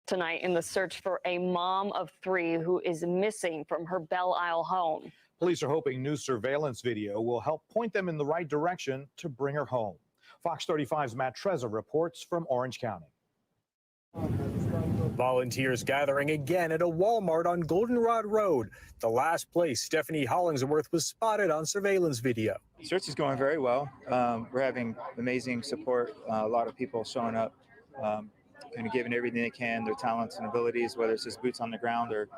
tonight in the search for a mom of three who is missing from her Belle Isle home. Police are hoping new surveillance video will help point them in the right direction to bring her home. Fox 35's Matt Trezza reports from Orange County. Volunteers gathering again at a Walmart on Goldenrod Road, the last place Stephanie Hollingsworth was spotted on surveillance video. Search is going very well. We're having amazing support. A lot of people showing up, kind of giving everything they can, their talents and abilities, whether it's just boots on the ground or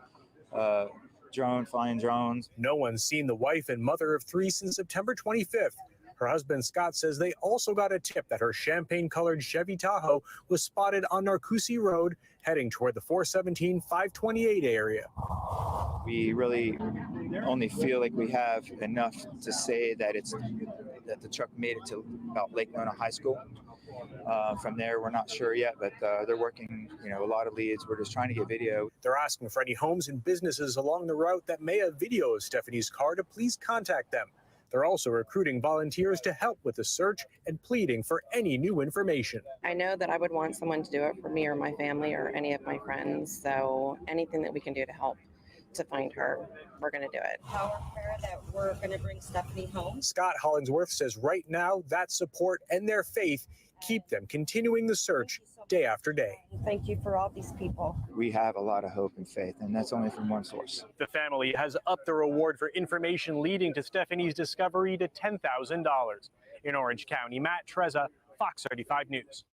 flying drones. No one's seen the wife and mother of three since September 25th. Her husband, Scott, says they also got a tip that her champagne-colored Chevy Tahoe was spotted on Narcoossee Road, heading toward the 417-528 area. We really only feel like we have enough to say that the truck made it to about Lake Nona High School. From there, we're not sure yet, but they're working, a lot of leads. We're just trying to get video. They're asking for any homes and businesses along the route that may have video of Stephanie's car to please contact them. They're also recruiting volunteers to help with the search and pleading for any new information. I know that I would want someone to do it for me or my family or any of my friends. So anything that we can do to help to find her, we're going to do it. Power prayer that we're going to bring Stephanie home. Scott Hollingsworth says right now that support and their faith keep them continuing the search day after day. Thank you for all these people. We have a lot of hope and faith, and that's only from one source. The family has upped the reward for information leading to Stephanie's discovery to $10,000. In Orange County, Matt Trezza, Fox 35 News.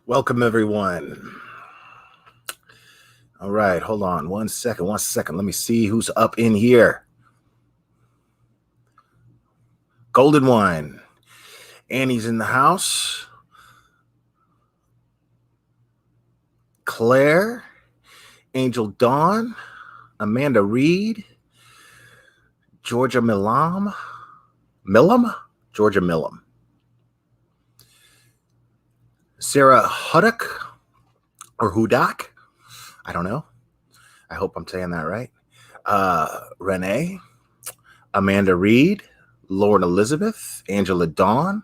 Welcome, everyone. All right, hold on one second. Let me see who's up in here. Golden Wine. Annie's in the house. Claire. Angel Dawn. Amanda Reed. Georgia Millam. Georgia Millam. Sarah Huddock or Hudak. I don't know. I hope I'm saying that right. Renee, Amanda Reed, Lauren Elizabeth, Angela Dawn,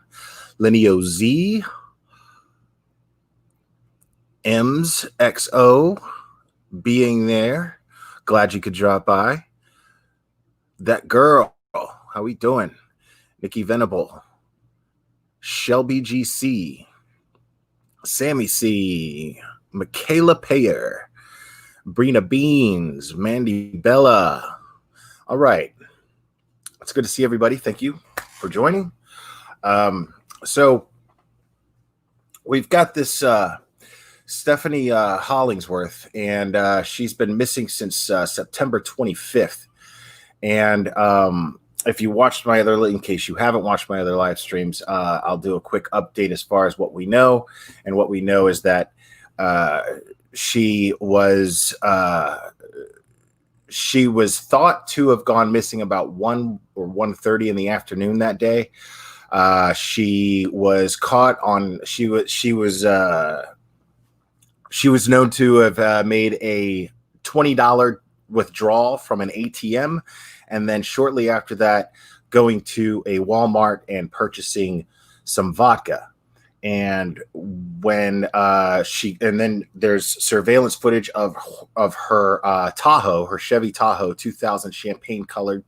Linneo Z, M's XO being there. Glad you could drop by. That girl, how we doing? Nikki Venable, Shelby GC, Sammy C, Michaela Payer, Brina Beans, Mandy Bella. All right. It's good to see everybody. Thank you for joining. So we've got this Stephanie Hollingsworth, and she's been missing since September 25th. And if you watched my other, in case you haven't watched my other live streams, I'll do a quick update as far as what we know. And what we know is that she was thought to have gone missing about 1 or 1:30 in the afternoon that day. She was caught on. She was known to have made a $20 withdrawal from an ATM, and then shortly after that, going to a Walmart and purchasing some vodka. And when then there's surveillance footage of her Tahoe, her Chevy Tahoe 2000 champagne colored,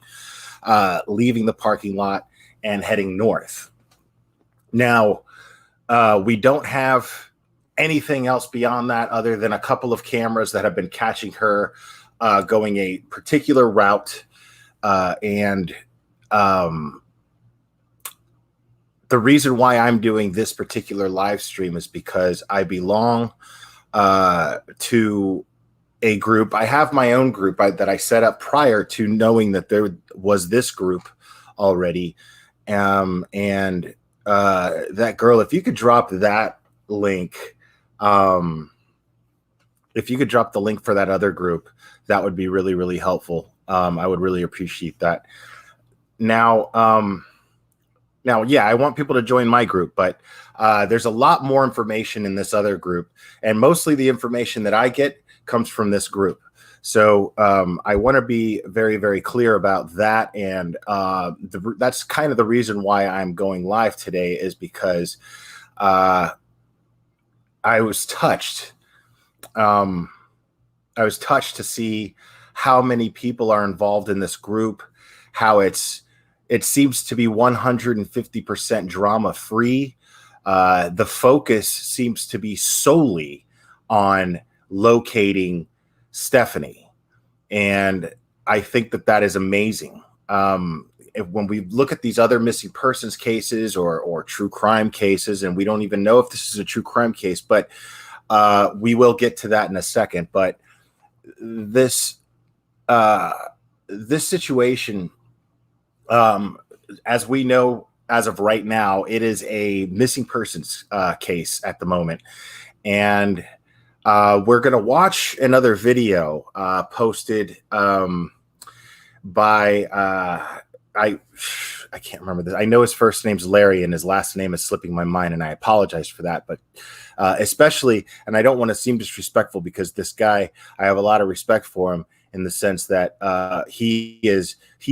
leaving the parking lot and heading north. Now, we don't have anything else beyond that other than a couple of cameras that have been catching her going a particular route. The reason why I'm doing this particular live stream is because I belong to a group. I have my own group that I set up prior to knowing that there was this group already. That girl, if you could drop that link, if you could drop the link for that other group, that would be really, really helpful. I would really appreciate that. Now, Now, yeah, I want people to join my group, but there's a lot more information in this other group, and mostly the information that I get comes from this group. So I want to be very, very clear about that, and that's kind of the reason why I'm going live today, is because I was touched. I was touched to see how many people are involved in this group, how it seems to be 150% drama free. The focus seems to be solely on locating Stephanie. And I think that is amazing. When we look at these other missing persons cases or true crime cases, and we don't even know if this is a true crime case, but we will get to that in a second. But this situation, as we know, as of right now, it is a missing persons case at the moment. And we're going to watch another video posted by, I can't remember this. I know his first name's Larry and his last name is slipping my mind, and I apologize for that. But especially, and I don't want to seem disrespectful, because this guy, I have a lot of respect for him in the sense that he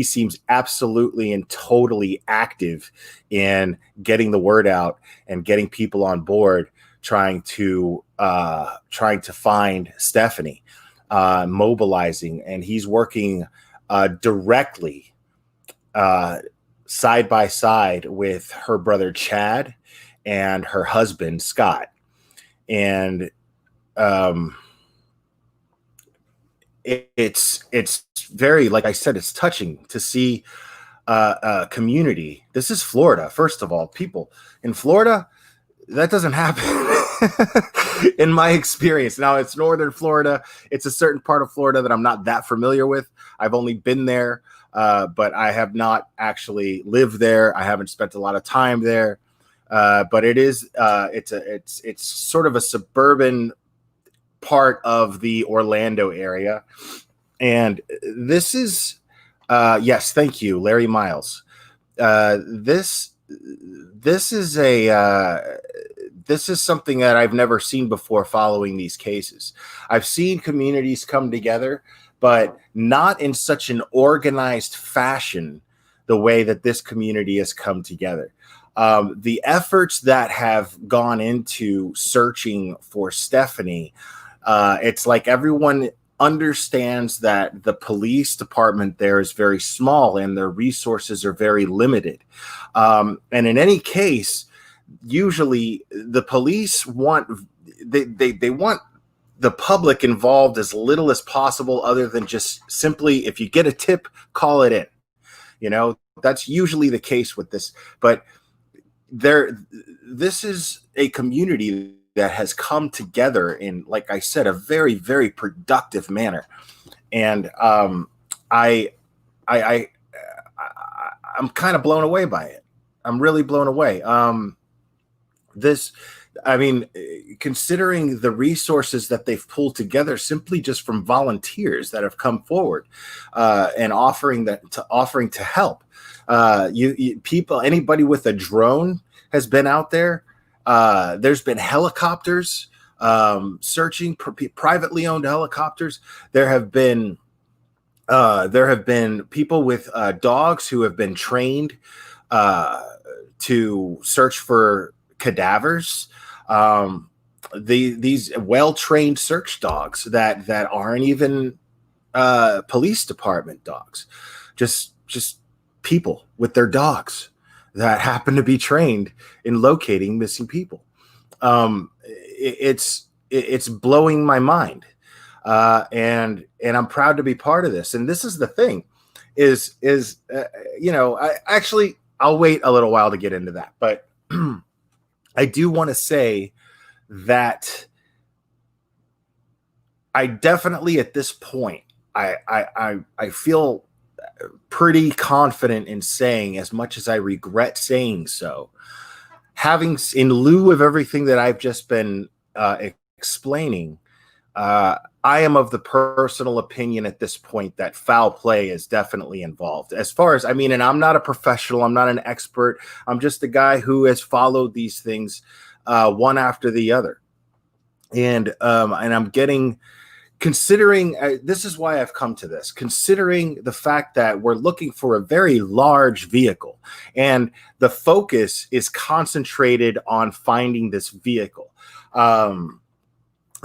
seems absolutely and totally active in getting the word out and getting people on board, trying to find Stephanie, mobilizing, and he's working directly side by side with her brother Chad and her husband Scott. And it's very, like I said, it's touching to see a community. This is Florida, first of all. People in Florida, that doesn't happen in my experience. Now, it's northern Florida. It's a certain part of Florida that I'm not that familiar with. I've only been there, but I have not actually lived there. I haven't spent a lot of time there. But it is it's sort of a suburban part of the Orlando area. And this is yes, thank you, Larry Miles. This is something that I've never seen before following these cases. I've seen communities come together, but not in such an organized fashion the way that this community has come together. The efforts that have gone into searching for Stephanie, it's like everyone understands that the police department there is very small and their resources are very limited. And in any case, usually the police want they want the public involved as little as possible, other than just simply, if you get a tip, call it in. You know, that's usually the case with this. But this is a community that has come together in, like I said, a very, very productive manner. And I'm kind of blown away by it. I'm really blown away. Considering the resources that they've pulled together simply just from volunteers that have come forward and offering to help. People, anybody with a drone has been out there. There's been helicopters searching, privately owned helicopters. There have been people with dogs who have been trained to search for cadavers. These well-trained search dogs that aren't even police department dogs, just people with their dogs that happen to be trained in locating missing people. It's blowing my mind, and I'm proud to be part of this. And this is the thing, I'll wait a little while to get into that, but I do want to say that I definitely, at this point, I feel pretty confident in saying, as much as I regret saying so, in lieu of everything that I've just been explaining, I am of the personal opinion at this point that foul play is definitely involved. As far as, I mean, and I'm not a professional, I'm not an expert. I'm just a guy who has followed these things one after the other. And I'm getting, considering, this is why I've come to this, considering the fact that we're looking for a very large vehicle and the focus is concentrated on finding this vehicle.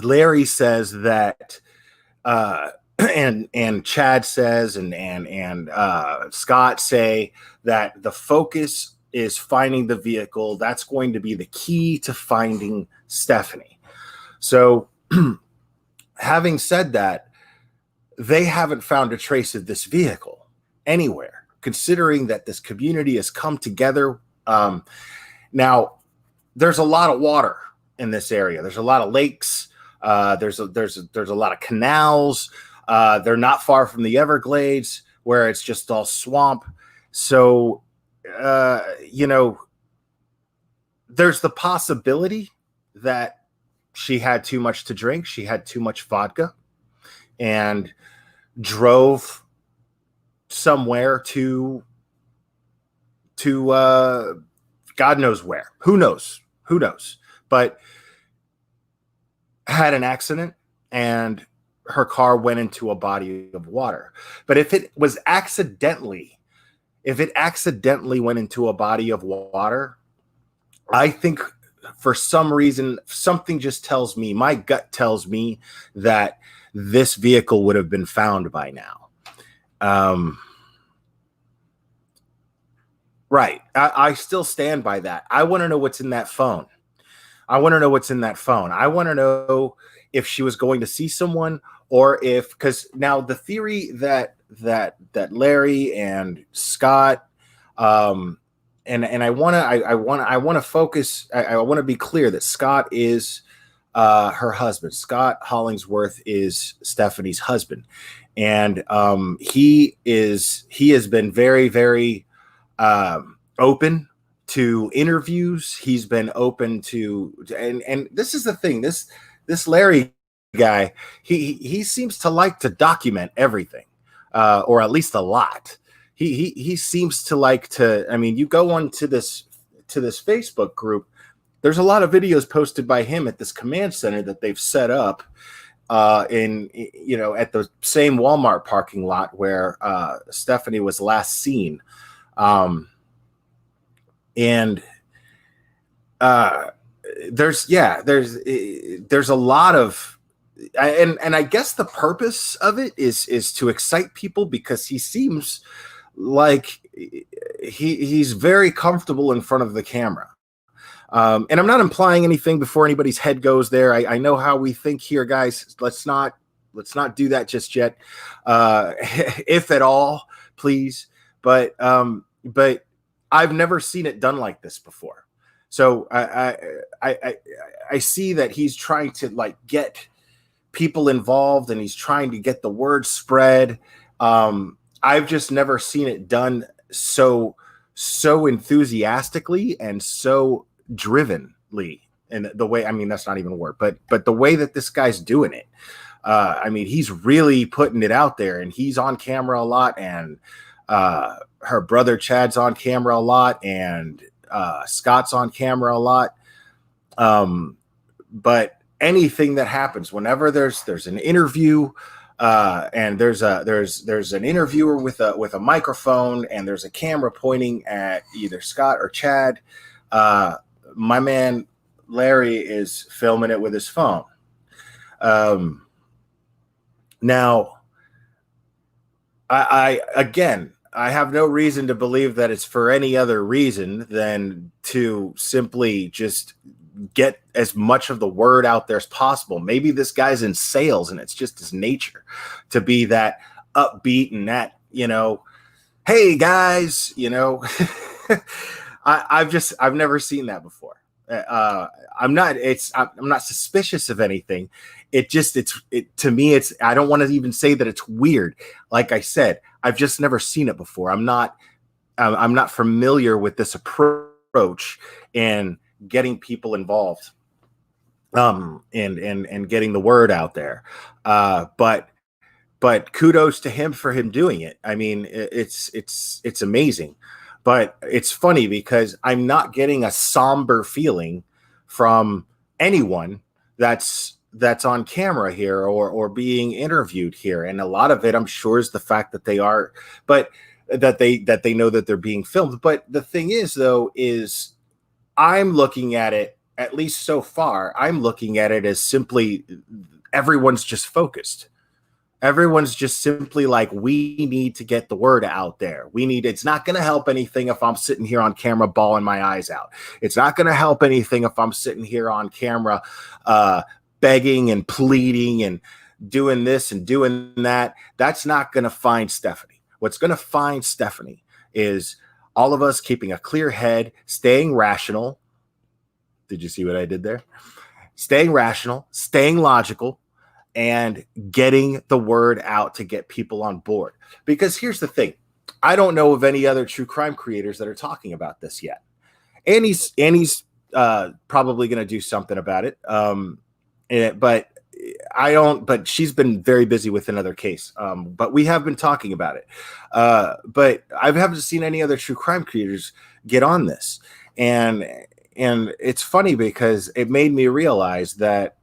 Larry says that, and Chad says, and Scott say that the focus is finding the vehicle. That's going to be the key to finding Stephanie. So, having said that, they haven't found a trace of this vehicle anywhere, considering that this community has come together. Now, there's a lot of water in this area. There's a lot of lakes. There's a lot of canals. They're not far from the Everglades, where it's just all swamp. So, there's the possibility that she had too much to drink. She had too much vodka and drove somewhere to God knows where. Who knows? But had an accident and her car went into a body of water. But if it accidentally went into a body of water, I think for some reason, something just tells me, my gut tells me that this vehicle would have been found by now. Right. I still stand by that. I want to know what's in that phone. I want to know if she was going to see someone, or if, because now the theory that Larry and Scott, and I want to focus. I want to be clear that Scott is her husband. Scott Hollingsworth is Stephanie's husband, and he has been very, very open to interviews. He's been open to, and this is the thing. This Larry guy, he seems to like to document everything, or at least a lot. He seems to like to, I mean, you go on to this Facebook group, there's a lot of videos posted by him at this command center that they've set up at the same Walmart parking lot where Stephanie was last seen. There's a lot of, and I guess the purpose of it is to excite people, because he seems like he's very comfortable in front of the camera. And I'm not implying anything before anybody's head goes there. I know how we think here, guys. Let's not do that just yet. If at all, please. But I've never seen it done like this before. So I see that he's trying to like get people involved, and he's trying to get the word spread. I've just never seen it done so enthusiastically and so drivenly. And the way, I mean, that's not even a word, but the way that this guy's doing it, I mean, he's really putting it out there, and he's on camera a lot, and her brother Chad's on camera a lot, and Scott's on camera a lot. But anything that happens, whenever there's an interview, and there's an interviewer with a microphone, and there's a camera pointing at either Scott or Chad, my man Larry is filming it with his phone. Now, I have no reason to believe that it's for any other reason than to simply just get as much of the word out there as possible. Maybe this guy's in sales, and it's just his nature to be that upbeat and that, hey guys, I've never seen that before. I'm not suspicious of anything. To me, I don't want to even say that it's weird. Like I said, I've just never seen it before. I'm not familiar with this approach in getting people involved. and getting the word out there. But kudos to him for him doing it. I mean, it's amazing. But it's funny because I'm not getting a somber feeling from anyone that's on camera here or being interviewed here. And a lot of it, I'm sure, is the fact that they are, but that they know that they're being filmed. But the thing is, though, is I'm looking at it, at least so far, I'm looking at it as simply everyone's just focused. Everyone's just simply like, we need to get the word out there. It's not going to help anything if I'm sitting here on camera bawling my eyes out. It's not going to help anything if I'm sitting here on camera begging and pleading and doing this and doing that. That's not going to find Stephanie. What's going to find Stephanie is all of us keeping a clear head, staying rational. Did you see what I did there? Staying rational, staying logical, and getting the word out to get people on board. Because here's the thing. I don't know of any other true crime creators that are talking about this yet. Annie's probably going to do something about it. But she's been very busy with another case. But we have been talking about it. But I haven't seen any other true crime creators get on this. And it's funny because it made me realize that,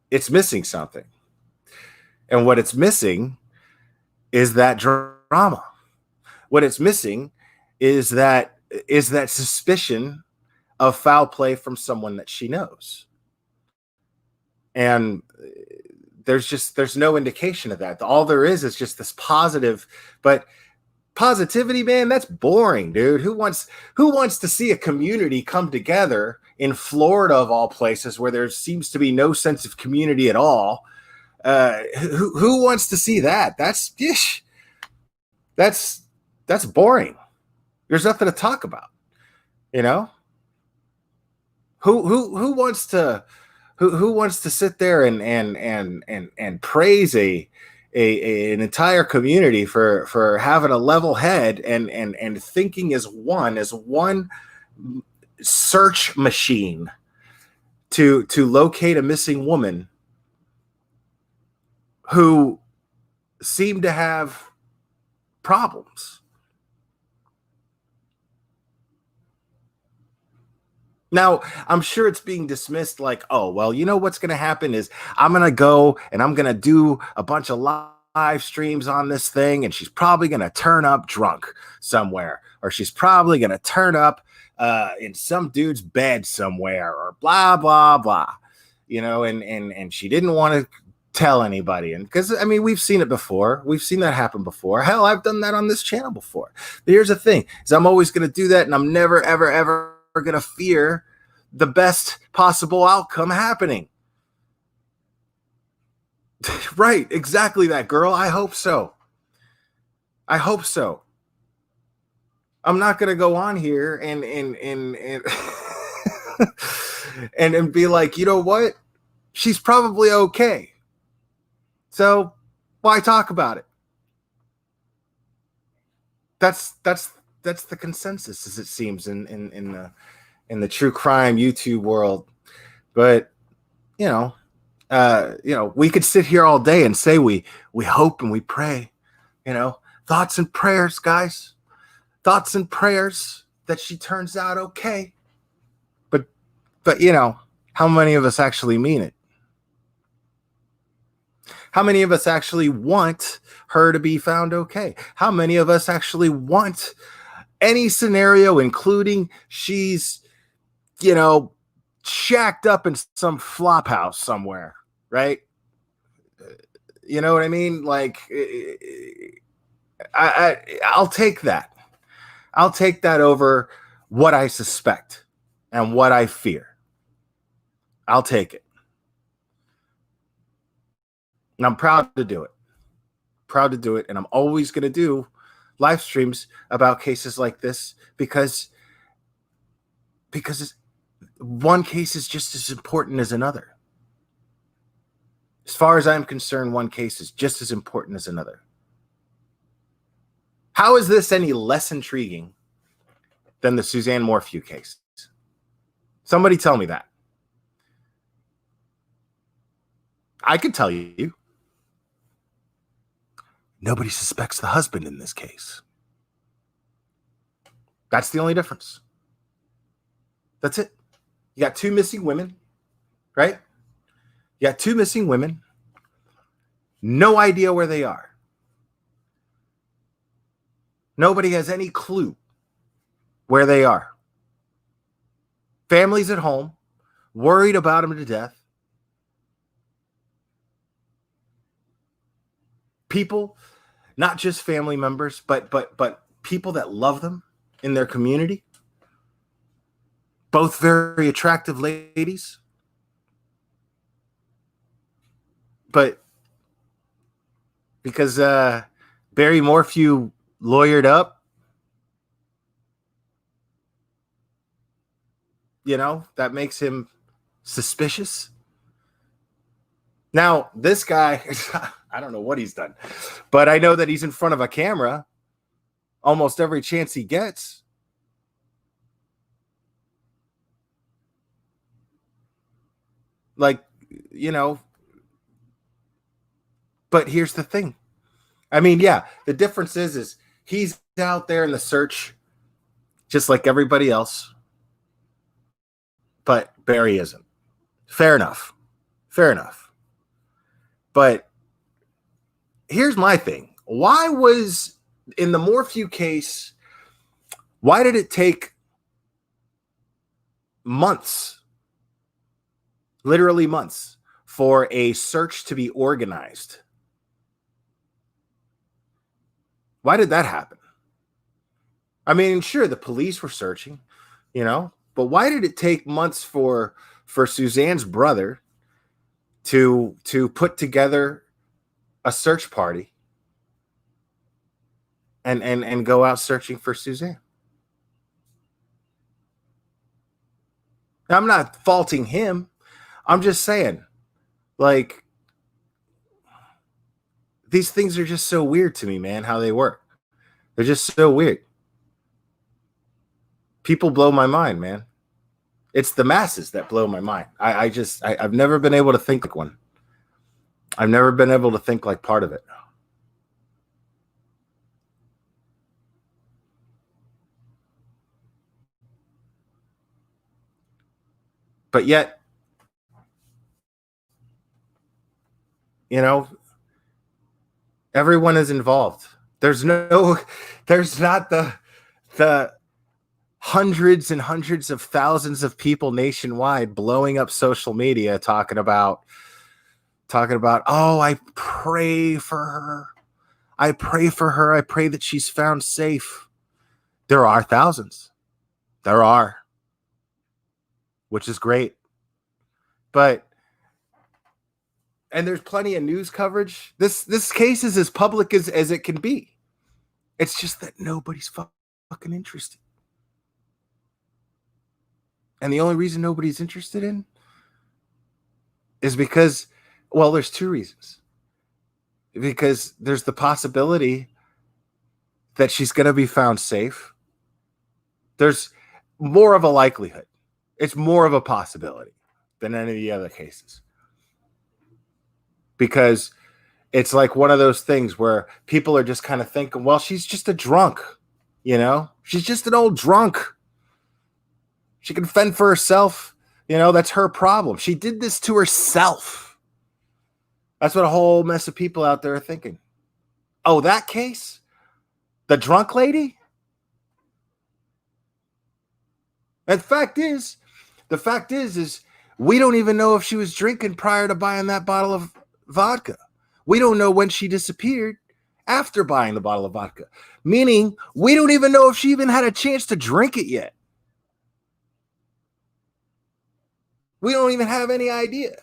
it's missing something. And what it's missing is that drama. What it's missing is that suspicion of foul play from someone that she knows. And there's no indication of that. All there is just this positive, but positivity, man, that's boring, dude. Who wants to see a community come together in Florida, of all places, where there seems to be no sense of community at all? Who wants to see that? That's boring. There's nothing to talk about. Who wants to sit there and praise an entire community for having a level head and thinking as one search machine to locate a missing woman who seemed to have problems? Now, I'm sure it's being dismissed like, oh, well, what's going to happen is I'm going to go and I'm going to do a bunch of live streams on this thing, and she's probably going to turn up drunk somewhere, or she's probably going to turn up in some dude's bed somewhere, or blah, blah, blah, and she didn't want to tell anybody. And because, we've seen it before. We've seen that happen before. Hell, I've done that on this channel before. But here's the thing, is I'm always going to do that, and I'm never, ever, ever going to fear the best possible outcome happening. Right, exactly that, girl. I hope so. I'm not going to go on here and and be like, you know what? She's probably okay. So why talk about it? That's the consensus, as it seems, in the true crime YouTube world. But we could sit here all day and say we hope and we pray. Thoughts and prayers, guys. Thoughts and prayers that she turns out okay. But how many of us actually mean it? How many of us actually want her to be found okay? How many of us actually want any scenario, including she's, shacked up in some flop house somewhere, right? You know what I mean? Like, I'll take that. I'll take that over what I suspect and what I fear. I'll take it. And I'm proud to do it. Proud to do it. And I'm always going to do live streams about cases like this because one case is just as important as another. As far as I'm concerned, one case is just as important as another. How is this any less intriguing than the Suzanne Morphew case? Somebody tell me that. I could tell you. Nobody suspects the husband in this case. That's the only difference. That's it. You got two missing women, right? You got two missing women. No idea where they are. Nobody has any clue where they are. Families at home, worried about them to death. People, not just family members, but people that love them in their community. Both very attractive ladies. But because Barry Morphew lawyered up, you know, that makes him suspicious. Now, this guy, I don't know what he's done, but I know that he's in front of a camera almost every chance he gets. Like, you know, but here's the thing. I mean, yeah, the difference is he's out there in the search just like everybody else, but Barry isn't. Fair enough. Fair enough. But here's my thing. Why was, in the Morphew case, why did it take months, literally months, for a search to be organized? Why did that happen? I mean, sure, the police were searching, you know, but why did it take months for Suzanne's brother to put together a search party and go out searching for Suzanne? Now, I'm not faulting him. I'm just saying, like, these things are just so weird to me, man, how they work. They're just so weird. People blow my mind, man. It's the masses that blow my mind. I've never been able to think like one. I've never been able to think like part of it. But yet, you know, everyone is involved. There's not the hundreds and hundreds of thousands of people nationwide blowing up social media talking about, oh, I pray for her. I pray for her. I pray that she's found safe. There are thousands. There are. Which is great. And there's plenty of news coverage. This case is as public as it can be. It's just that nobody's fucking interested. And the only reason nobody's interested in is because, well, there's two reasons. Because there's the possibility that she's going to be found safe. There's more of a likelihood. It's more of a possibility than any of the other cases. Because it's like one of those things where people are just kind of thinking, well, she's just a drunk, you know? She's just an old drunk. She can fend for herself. You know, that's her problem. She did this to herself. That's what a whole mess of people out there are thinking. Oh, that case? The drunk lady? And the fact is we don't even know if she was drinking prior to buying that bottle of vodka. We don't know when she disappeared after buying the bottle of vodka. Meaning, we don't even know if she even had a chance to drink it yet. We don't even have any idea.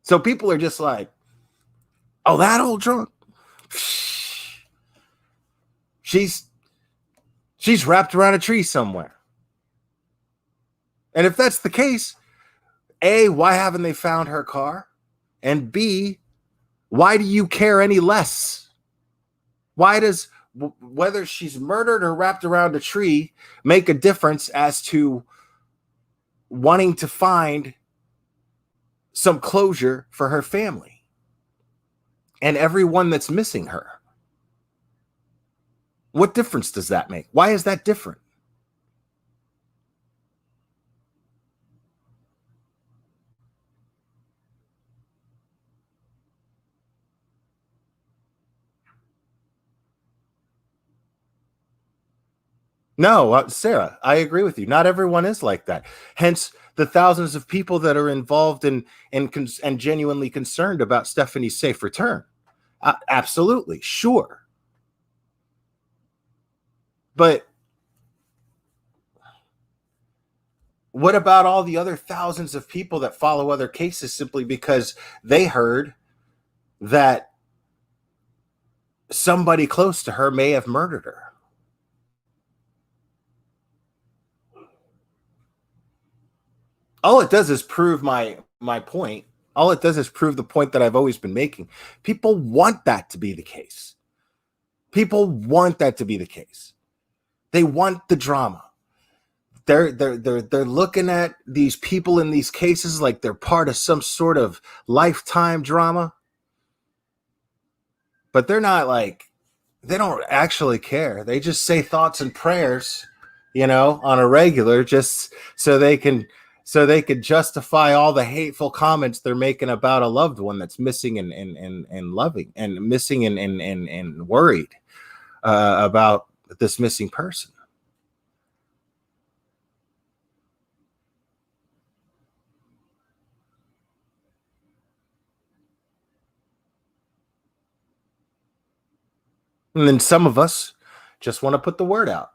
So people are just like, oh, that old drunk. She's wrapped around a tree somewhere. And if that's the case, A, why haven't they found her car? And B, Why do you care any less? Why does whether she's murdered or wrapped around a tree make a difference as to wanting to find some closure for her family and everyone that's missing her? What difference does that make? Why is that different? No, Sarah, I agree with you. Not everyone is like that. Hence, the thousands of people that are involved and genuinely concerned about Stephanie's safe return. Absolutely, sure. But what about all the other thousands of people that follow other cases simply because they heard that somebody close to her may have murdered her? All it does is prove my point. All it does is prove the point that I've always been making. People want that to be the case. People want that to be the case. They want the drama. They're looking at these people in these cases like they're part of some sort of lifetime drama. But they're not like, they don't actually care. They just say thoughts and prayers, on a regular, just so they could justify all the hateful comments they're making about a loved one that's missing and loving and missing and worried about this missing person. And then some of us just want to put the word out.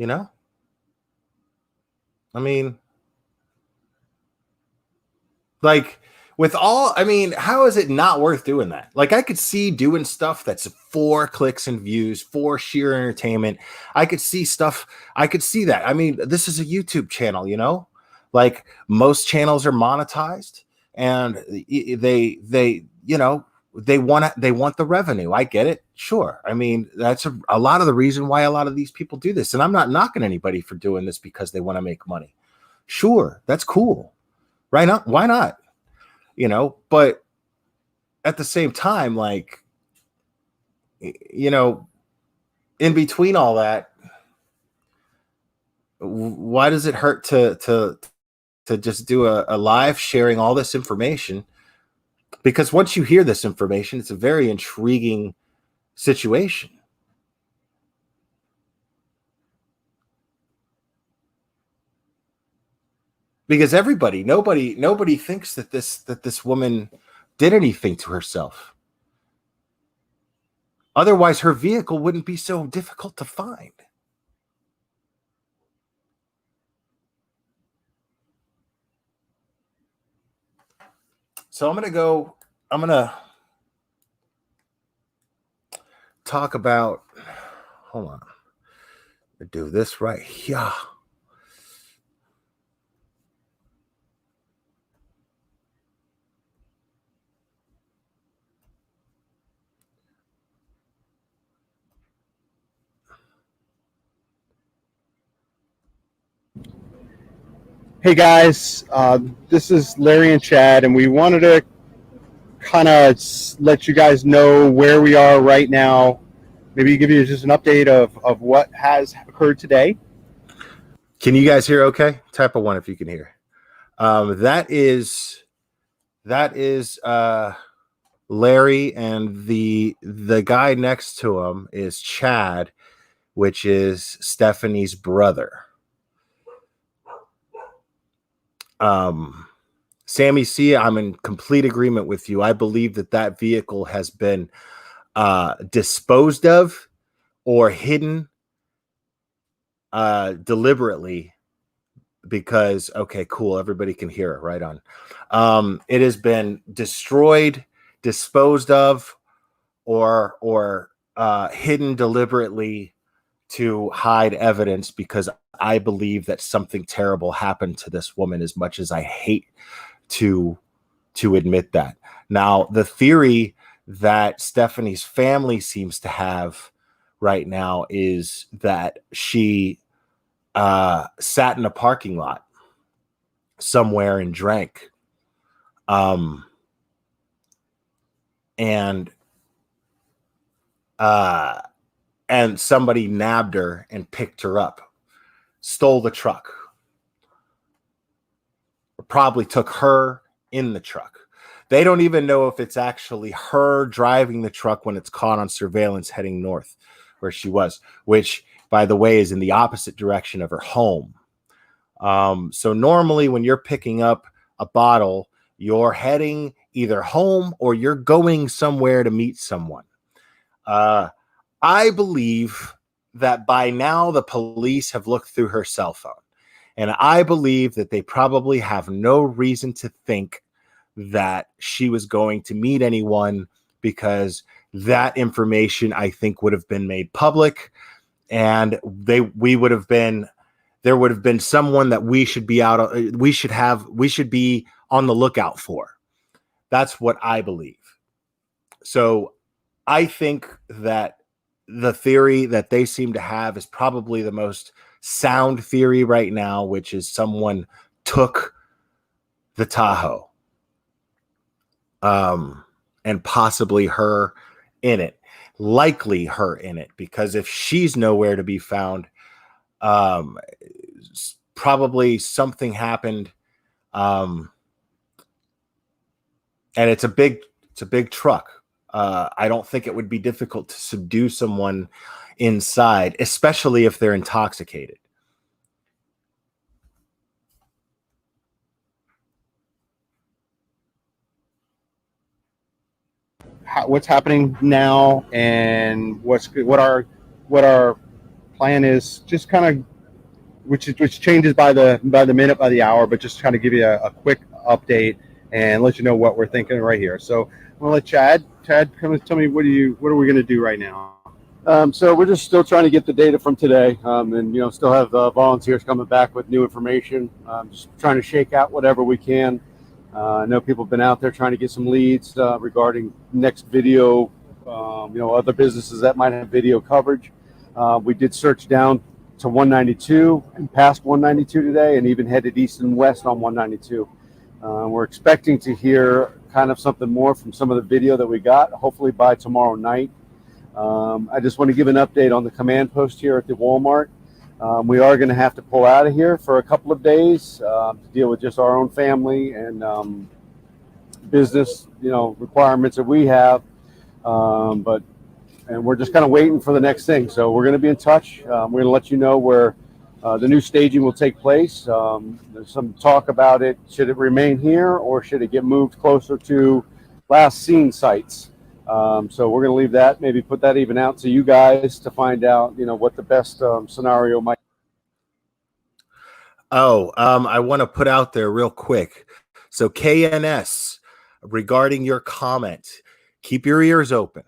I mean, like how is it not worth doing that? Like, I could see doing stuff that's for clicks and views, for sheer entertainment. I could see that. I mean, this is a YouTube channel, like most channels are monetized and they want the revenue. I get it. Sure. I mean, that's a lot of the reason why a lot of these people do this. And I'm not knocking anybody for doing this because they want to make money. Sure. That's cool. Right? Why not? But at the same time, like, in between all that, why does it hurt to just do a live sharing all this information? Because once you hear this information, it's a very intriguing situation. Because nobody thinks that this woman did anything to herself. Otherwise, her vehicle wouldn't be so difficult to find. So I'm going to talk about, hold on. Do this right here. Hey guys, this is Larry and Chad, and we wanted to kind of let you guys know where we are right now. Maybe give you just an update of what has occurred today. Can you guys hear okay? Type a 1 if you can hear. That is Larry, and the guy next to him is Chad, which is Stephanie's brother. Sammy C, I'm in complete agreement with you. I believe that vehicle has been disposed of or hidden deliberately because, okay, cool, everybody can hear it. Right on. It has been destroyed, disposed of, or hidden deliberately to hide evidence, because I believe that something terrible happened to this woman, as much as I hate to to admit that. Now, the theory that Stephanie's family seems to have right now is that she sat in a parking lot somewhere and drank. And somebody nabbed her and picked her up, stole the truck, or probably took her in the truck. They don't even know if it's actually her driving the truck when it's caught on surveillance heading north where she was, which, by the way, is in the opposite direction of her home. So normally when you're picking up a bottle, you're heading either home or you're going somewhere to meet someone. I believe that by now the police have looked through her cell phone, and I believe that they probably have no reason to think that she was going to meet anyone, because that information, I think, would have been made public, and there would have been someone that we should be on the lookout for. That's what I believe. So I think that the theory that they seem to have is probably the most sound theory right now, which is someone took the Tahoe, and possibly her in it, likely her in it, because if she's nowhere to be found, probably something happened. And it's a big truck. I don't think it would be difficult to subdue someone inside, especially if they're intoxicated. What's happening now, and what our plan is, just kind of, which changes by the minute, by the hour, but just kind of give you a quick update and let you know what we're thinking right here. So I'm gonna let Chad come and tell me what are we gonna do right now. So we're just still trying to get the data from today, and still have volunteers coming back with new information. Just trying to shake out whatever we can. I know people have been out there trying to get some leads regarding next video, other businesses that might have video coverage. We did search down to 192 and past 192 today, and even headed east and west on 192. We're expecting to hear kind of something more from some of the video that we got, hopefully by tomorrow night. I just want to give an update on the command post here at the Walmart. We are going to have to pull out of here for a couple of days to deal with just our own family and business, requirements that we have. And we're just kind of waiting for the next thing. So we're going to be in touch. We're going to let you know where the new staging will take place. There's some talk about it. Should it remain here, or should it get moved closer to last seen sites? So we're going to leave that, maybe put that even out to you guys to find out, what the best scenario might. I want to put out there real quick. So KNS, regarding your comment, keep your ears open,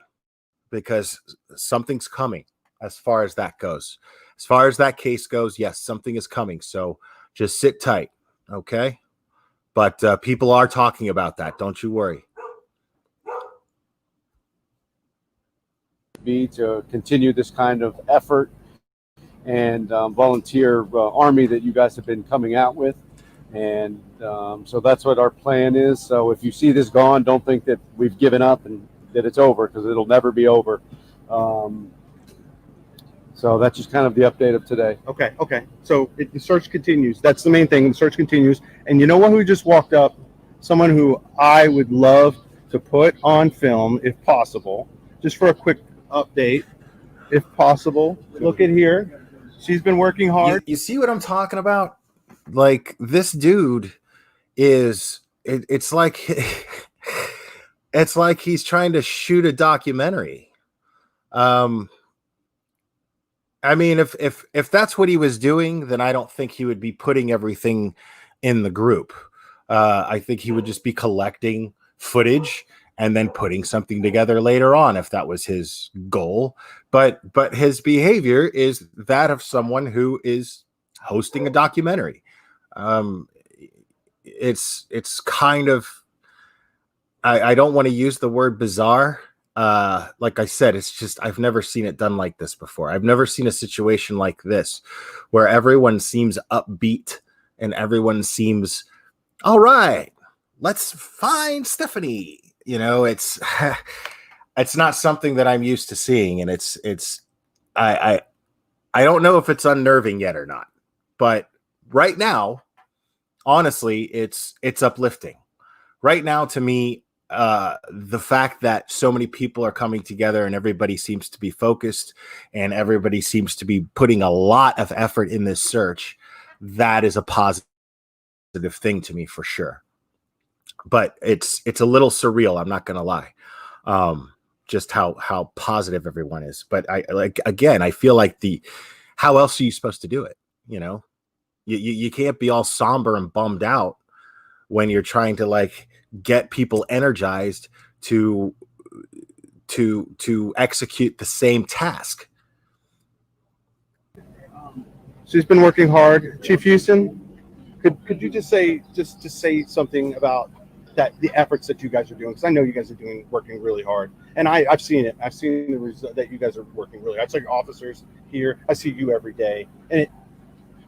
because something's coming as far as that goes. As far as that case goes, yes, something is coming. So just sit tight, okay? But people are talking about that. Don't you worry. To continue this kind of effort and volunteer army that you guys have been coming out with. And so that's what our plan is. So if you see this gone, don't think that we've given up and that it's over, because it'll never be over. So that's just kind of the update of today. Okay. So the search continues. That's the main thing. The search continues. And you know what? Who just walked up? Someone who I would love to put on film, if possible, just for a quick update, if possible. Look at here. She's been working hard. You see what I'm talking about? Like, this dude is, it's like it's like he's trying to shoot a documentary. I mean, if that's what he was doing, then I don't think he would be putting everything in the group. I think he would just be collecting footage and then putting something together later on, if that was his goal. But his behavior is that of someone who is hosting a documentary. It's kind of I don't want to use the word bizarre. Like I said, it's just I've never seen it done like this before. I've never seen a situation like this where everyone seems upbeat and everyone seems all right. Let's find Stephanie. You know, it's it's not something that I'm used to seeing, and I I don't know if it's unnerving yet or not, but right now, honestly, it's uplifting. Right now, to me, the fact that so many people are coming together and everybody seems to be focused and everybody seems to be putting a lot of effort in this search, that is a positive thing to me for sure. But it's a little surreal, I'm not gonna lie. Just how positive everyone is. But I like, again, I feel like how else are you supposed to do it? You know, you can't be all somber and bummed out when you're trying to like get people energized to execute the same task. She's been working hard. Chief Houston, could you just say something about the efforts that you guys are doing? Because I know you guys are working really hard, and I've seen it. I've seen the result that you guys are working really hard. I see officers here. I see you every day, and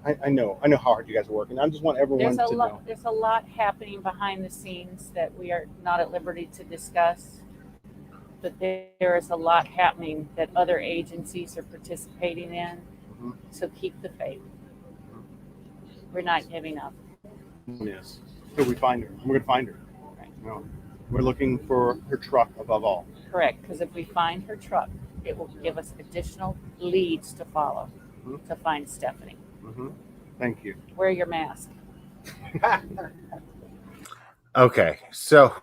I know how hard you guys are working. I just want everyone to know. There's a lot happening behind the scenes that we are not at liberty to discuss, but there is a lot happening that other agencies are participating in. Mm-hmm. So keep the faith. We're not giving up. Yes. So we find her. We're going to find her. Right. You know, we're looking for her truck above all. Correct, because if we find her truck, it will give us additional leads to follow to find Stephanie. Mm-hmm. Thank you. Wear your mask. Okay, so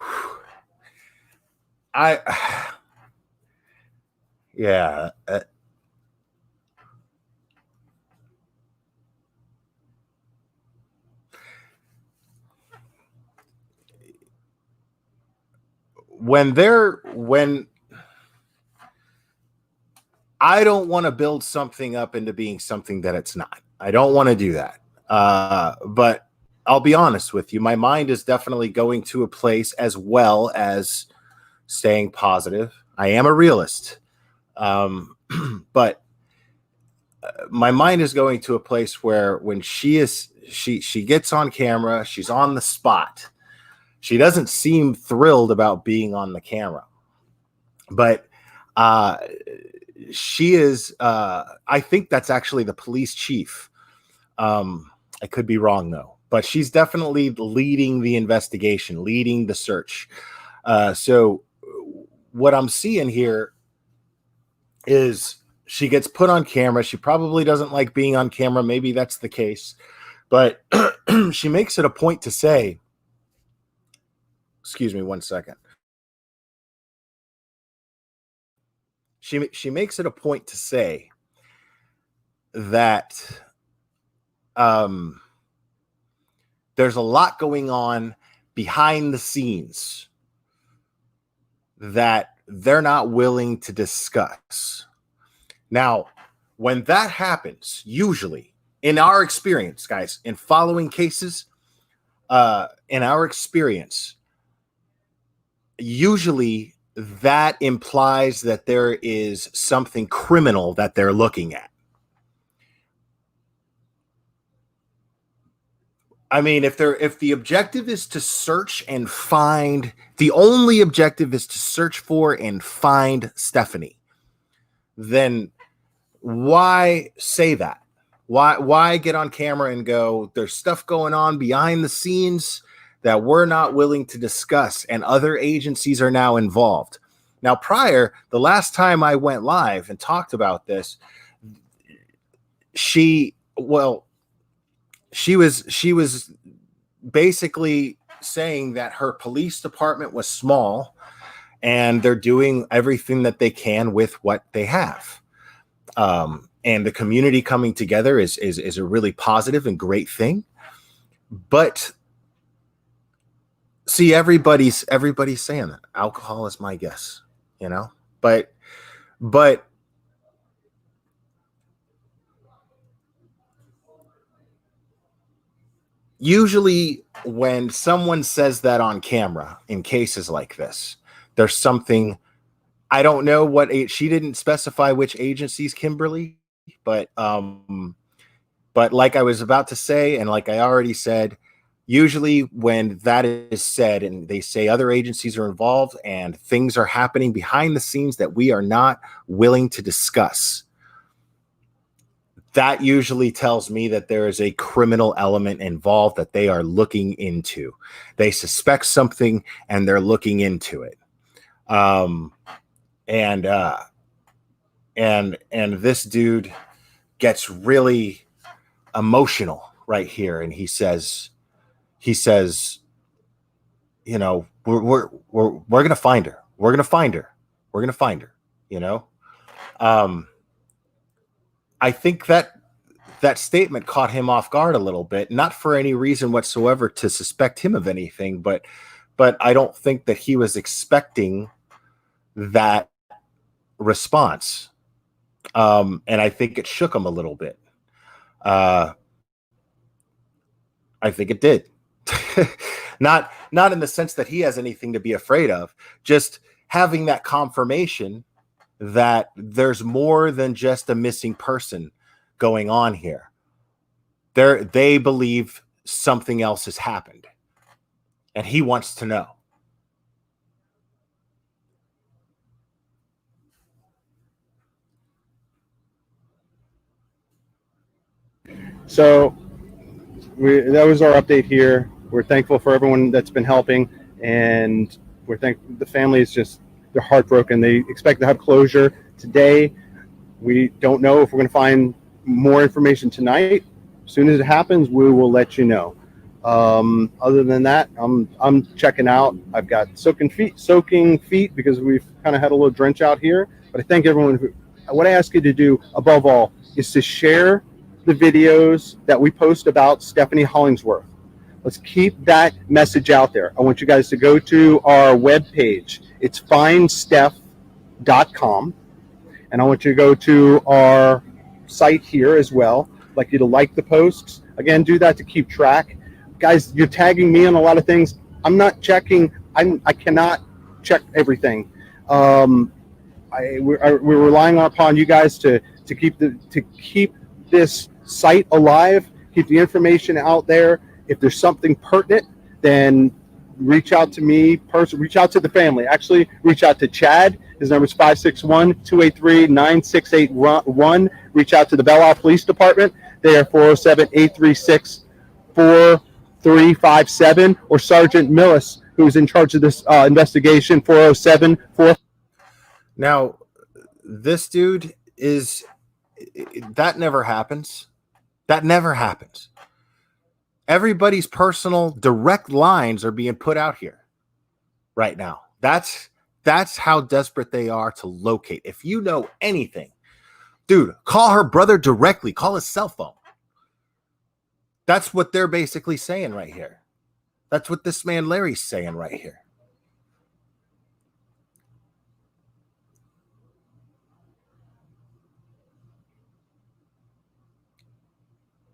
yeah. When I don't want to build something up into being something that it's not. I don't want to do that. But I'll be honest with you. My mind is definitely going to a place as well as staying positive. I am a realist. But my mind is going to a place where when she gets on camera, she's on the spot. She doesn't seem thrilled about being on the camera, but she is. I think that's actually the police chief. I could be wrong though, but she's definitely leading the investigation, leading the search. So what I'm seeing here is she gets put on camera. She probably doesn't like being on camera. Maybe that's the case, but she makes it a point to say, excuse me one second. She makes it a point to say that there's a lot going on behind the scenes that they're not willing to discuss. Now, when that happens, usually in our experience, guys, in following cases, in our experience, usually that implies that there is something criminal that they're looking at. I mean, if the objective is to search and find, the only objective is to search for and find Stephanie, then why say that? Why get on camera and go, there's stuff going on behind the scenes that we're not willing to discuss, and other agencies are now involved. Now, the last time I went live and talked about this, she was basically saying that her police department was small and they're doing everything that they can with what they have. And the community coming together is a really positive and great thing. But see, everybody's saying that alcohol is my guess, you know, but usually when someone says that on camera in cases like this, there's something. I don't know what she didn't specify which agencies, Kimberly, but like I was about to say, and like I already said, usually when that is said and they say other agencies are involved and things are happening behind the scenes that we are not willing to discuss, that usually tells me that there is a criminal element involved that they are looking into. They suspect something and they're looking into it. And this dude gets really emotional right here, and he says, you know, we're gonna find her. We're gonna find her. We're gonna find her. You know, I think that statement caught him off guard a little bit, not for any reason whatsoever to suspect him of anything, but I don't think that he was expecting that response. And I think it shook him a little bit. I think it did. not in the sense that he has anything to be afraid of, just having that confirmation that there's more than just a missing person going on here. They believe something else has happened, and he wants to know. So that was our update here. We're thankful for everyone that's been helping, and the family is just, they're heartbroken. They expect to have closure today. We don't know if we're going to find more information tonight. As soon as it happens, we will let you know. Other than that, I'm checking out. I've got soaking feet because we've kind of had a little drench out here. But I thank everyone. What I ask you to do above all is to share the videos that we post about Stephanie Hollingsworth. Let's keep that message out there. I want you guys to go to our webpage. It's findsteph.com. And I want you to go to our site here as well. I'd like you to like the posts. Again, do that to keep track. Guys, you're tagging me on a lot of things. I'm not checking. I cannot check everything. We're relying upon you guys to keep this site alive, keep the information out there. If there's something pertinent, then reach out to me, reach out to the family. Actually, reach out to Chad. His number is 561-283-9681. Reach out to the Belle Isle Police Department. They are 407-836-4357. Or Sergeant Millis, who's in charge of this investigation, 407-4. Now, this dude is... that never happens. That never happens. Everybody's personal direct lines are being put out here right now. That's how desperate they are to locate. If you know anything, dude, call her brother directly. Call his cell phone. That's what they're basically saying right here. That's what this man Larry's saying right here.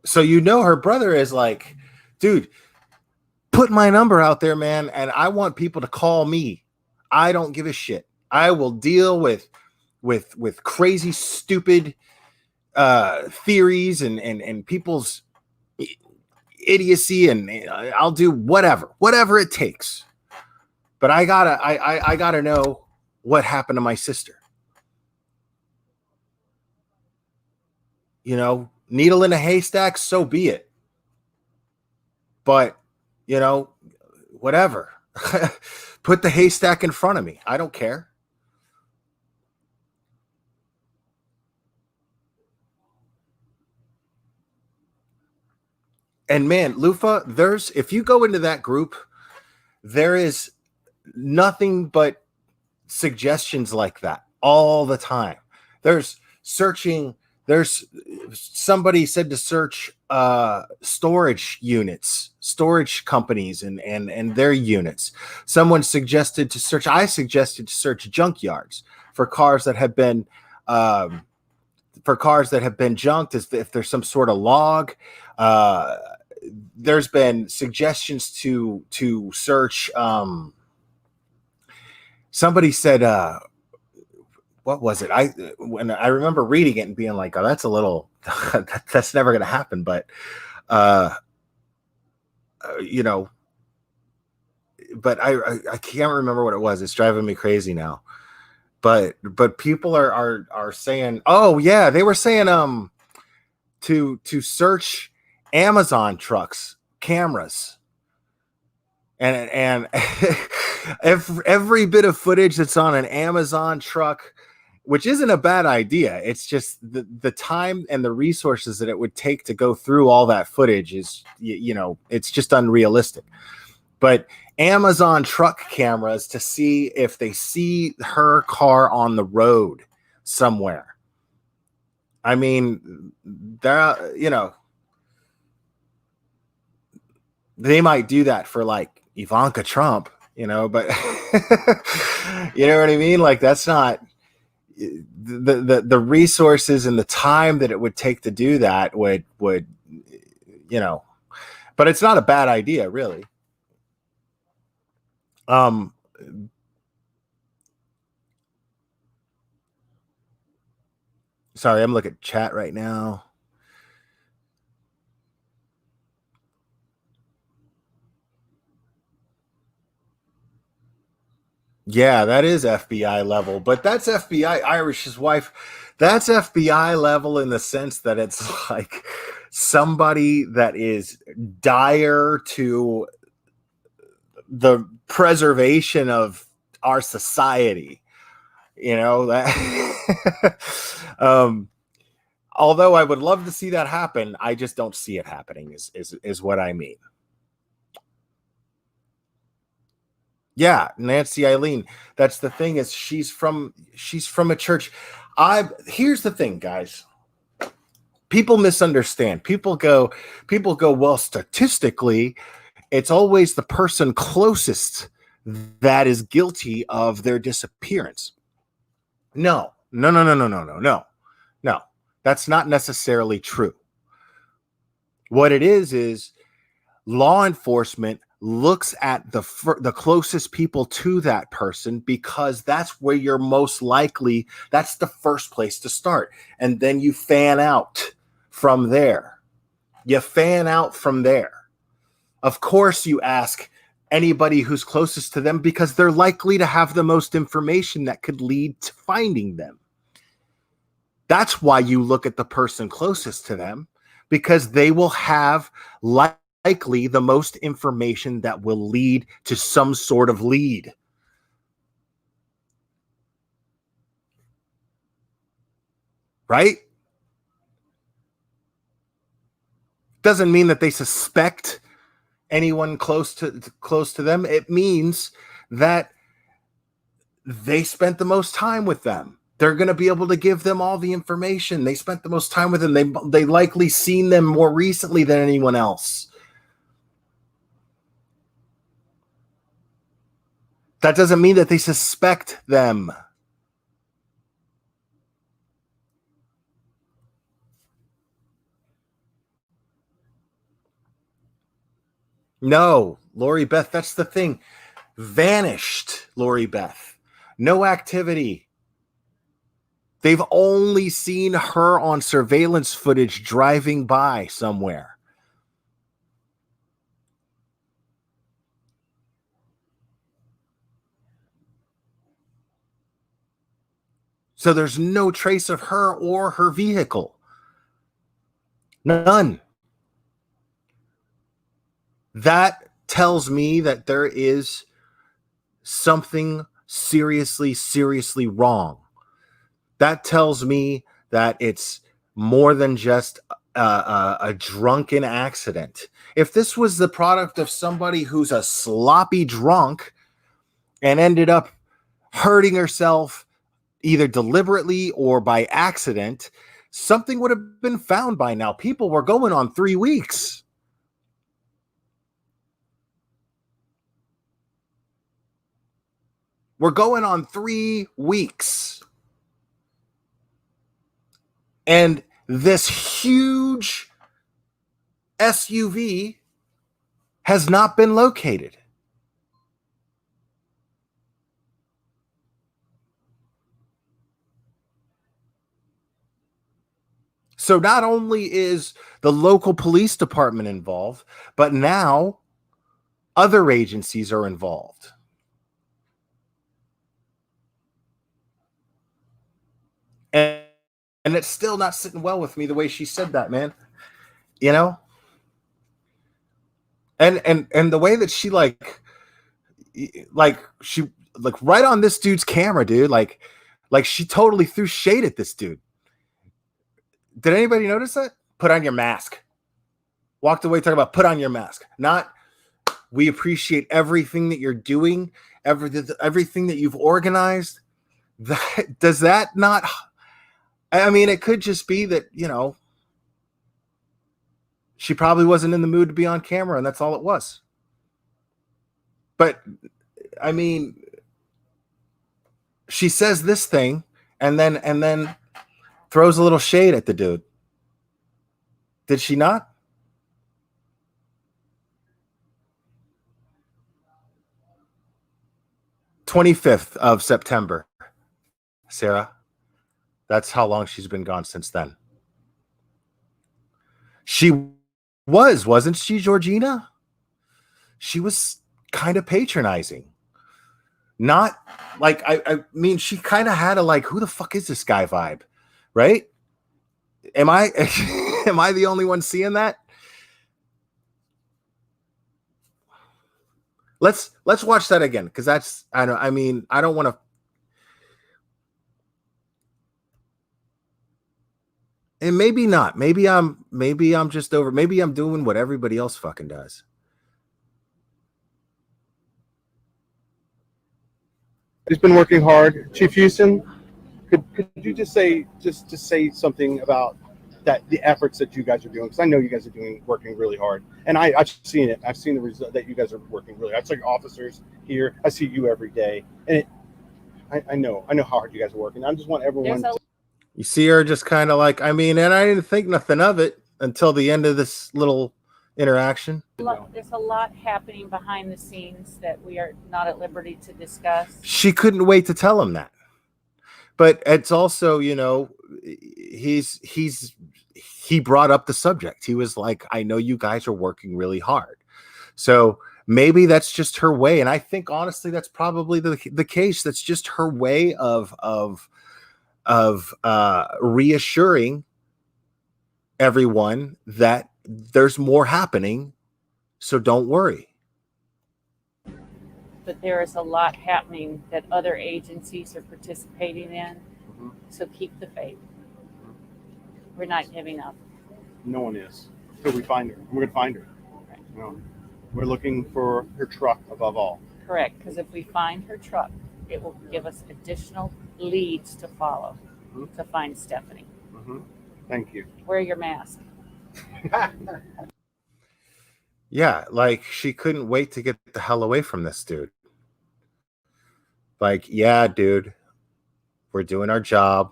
So you know her brother is like, dude, put my number out there, man, and I want people to call me. I don't give a shit. I will deal with crazy, stupid theories and people's idiocy, and I'll do whatever it takes. But I gotta know what happened to my sister. You know, needle in a haystack, so be it. But, you know, whatever. Put the haystack in front of me. I don't care. And man, Lufa, if you go into that group, there is nothing but suggestions like that all the time. There's somebody said to search storage units, storage companies and their units. Someone suggested to search, I suggested to search junkyards for cars that have been junked, if there's some sort of log. there's been suggestions to search. Somebody said, what was it? When I remember reading it and being like, oh, that's a little, that's never going to happen. But, you know, but I can't remember what it was. It's driving me crazy now. But people are saying, oh yeah, they were saying, to search Amazon trucks, cameras. And every bit of footage that's on an Amazon truck, which isn't a bad idea. It's just the time and the resources that it would take to go through all that footage is, you know, it's just unrealistic. But Amazon truck cameras to see if they see her car on the road somewhere. I mean, there, you know, they might do that for like Ivanka Trump, you know, but you know what I mean? Like, that's not the resources and the time that it would take to do that would, you know, but it's not a bad idea, really. Sorry, I'm looking at chat right now. Yeah, that is FBI level, but that's FBI, Irish's wife. That's FBI level in the sense that it's like somebody that is dire to the preservation of our society. You know, that although I would love to see that happen, I just don't see it happening is what I mean. Yeah, Nancy Eileen. That's the thing, is she's from a church. Here's the thing, guys. People misunderstand. People go, well, statistically, it's always the person closest that is guilty of their disappearance. No. That's not necessarily true. What it is law enforcement looks at the closest people to that person, because that's where you're most likely, that's the first place to start. And then you fan out from there. Of course, you ask anybody who's closest to them, because they're likely to have the most information that could lead to finding them. That's why you look at the person closest to them, because they will have likely the most information that will lead to some sort of lead. Right? Doesn't mean that they suspect anyone close to them. It means that they spent the most time with them. They're going to be able to give them all the information. They spent the most time with them. They likely seen them more recently than anyone else. That doesn't mean that they suspect them. No, Lori Beth, that's the thing. Vanished, Lori Beth. No activity. They've only seen her on surveillance footage driving by somewhere. So there's no trace of her or her vehicle. None. That tells me that there is something seriously wrong. That tells me that it's more than just a drunken accident. If this was the product of somebody who's a sloppy drunk and ended up hurting herself either deliberately or by accident, something would have been found by now. People were going on 3 weeks. We're going on 3 weeks. And this huge SUV has not been located. So not only is the local police department involved, but now other agencies are involved. And it's still not sitting well with me the way she said that, man. You know? And the way that she like she like right on this dude's camera, dude, like she totally threw shade at this dude. Did anybody notice that? Put on your mask. Walked away talking about put on your mask. Not we appreciate everything that you're doing, everything that you've organized. That does that not? I mean, it could just be that, you know, she probably wasn't in the mood to be on camera, and that's all it was. But I mean, she says this thing and then throws a little shade at the dude. Did she not? "25th of September, Sarah. That's how long she's been gone since then. She wasn't she, Georgina? She was kind of patronizing. Not like, I mean, she kind of had a like, who the fuck is this guy vibe, right? Am I am I the only one seeing that? Let's watch that again, because that's I don't want to. And maybe not. Maybe I'm just over. Maybe I'm doing what everybody else fucking does. He's been working hard. Chief Houston, could you just say something about that, the efforts that you guys are doing? Because I know you guys are working really hard, and I've seen it. I've seen the result that you guys are working really hard. I see officers here. I see you every day, and I know how hard you guys are working. I just want everyone. You see her just kind of like, I mean, and I didn't think nothing of it until the end of this little interaction. There's a lot happening behind the scenes that we are not at liberty to discuss. She couldn't wait to tell him that. But it's also, you know, he brought up the subject. He was like, I know you guys are working really hard. So maybe that's just her way. And I think honestly, that's probably the case. That's just her way of reassuring everyone that there's more happening, so don't worry. But there is a lot happening that other agencies are participating in. Mm-hmm. So keep the faith. We're not giving up. No one is until we find her. We're gonna find her. Right. You know, we're looking for her truck above all. Correct, because if we find her truck, it will give us additional leads to follow to find Stephanie. Mm-hmm. Thank you. Wear your mask. Yeah, like she couldn't wait to get the hell away from this dude. Like, yeah, dude, we're doing our job.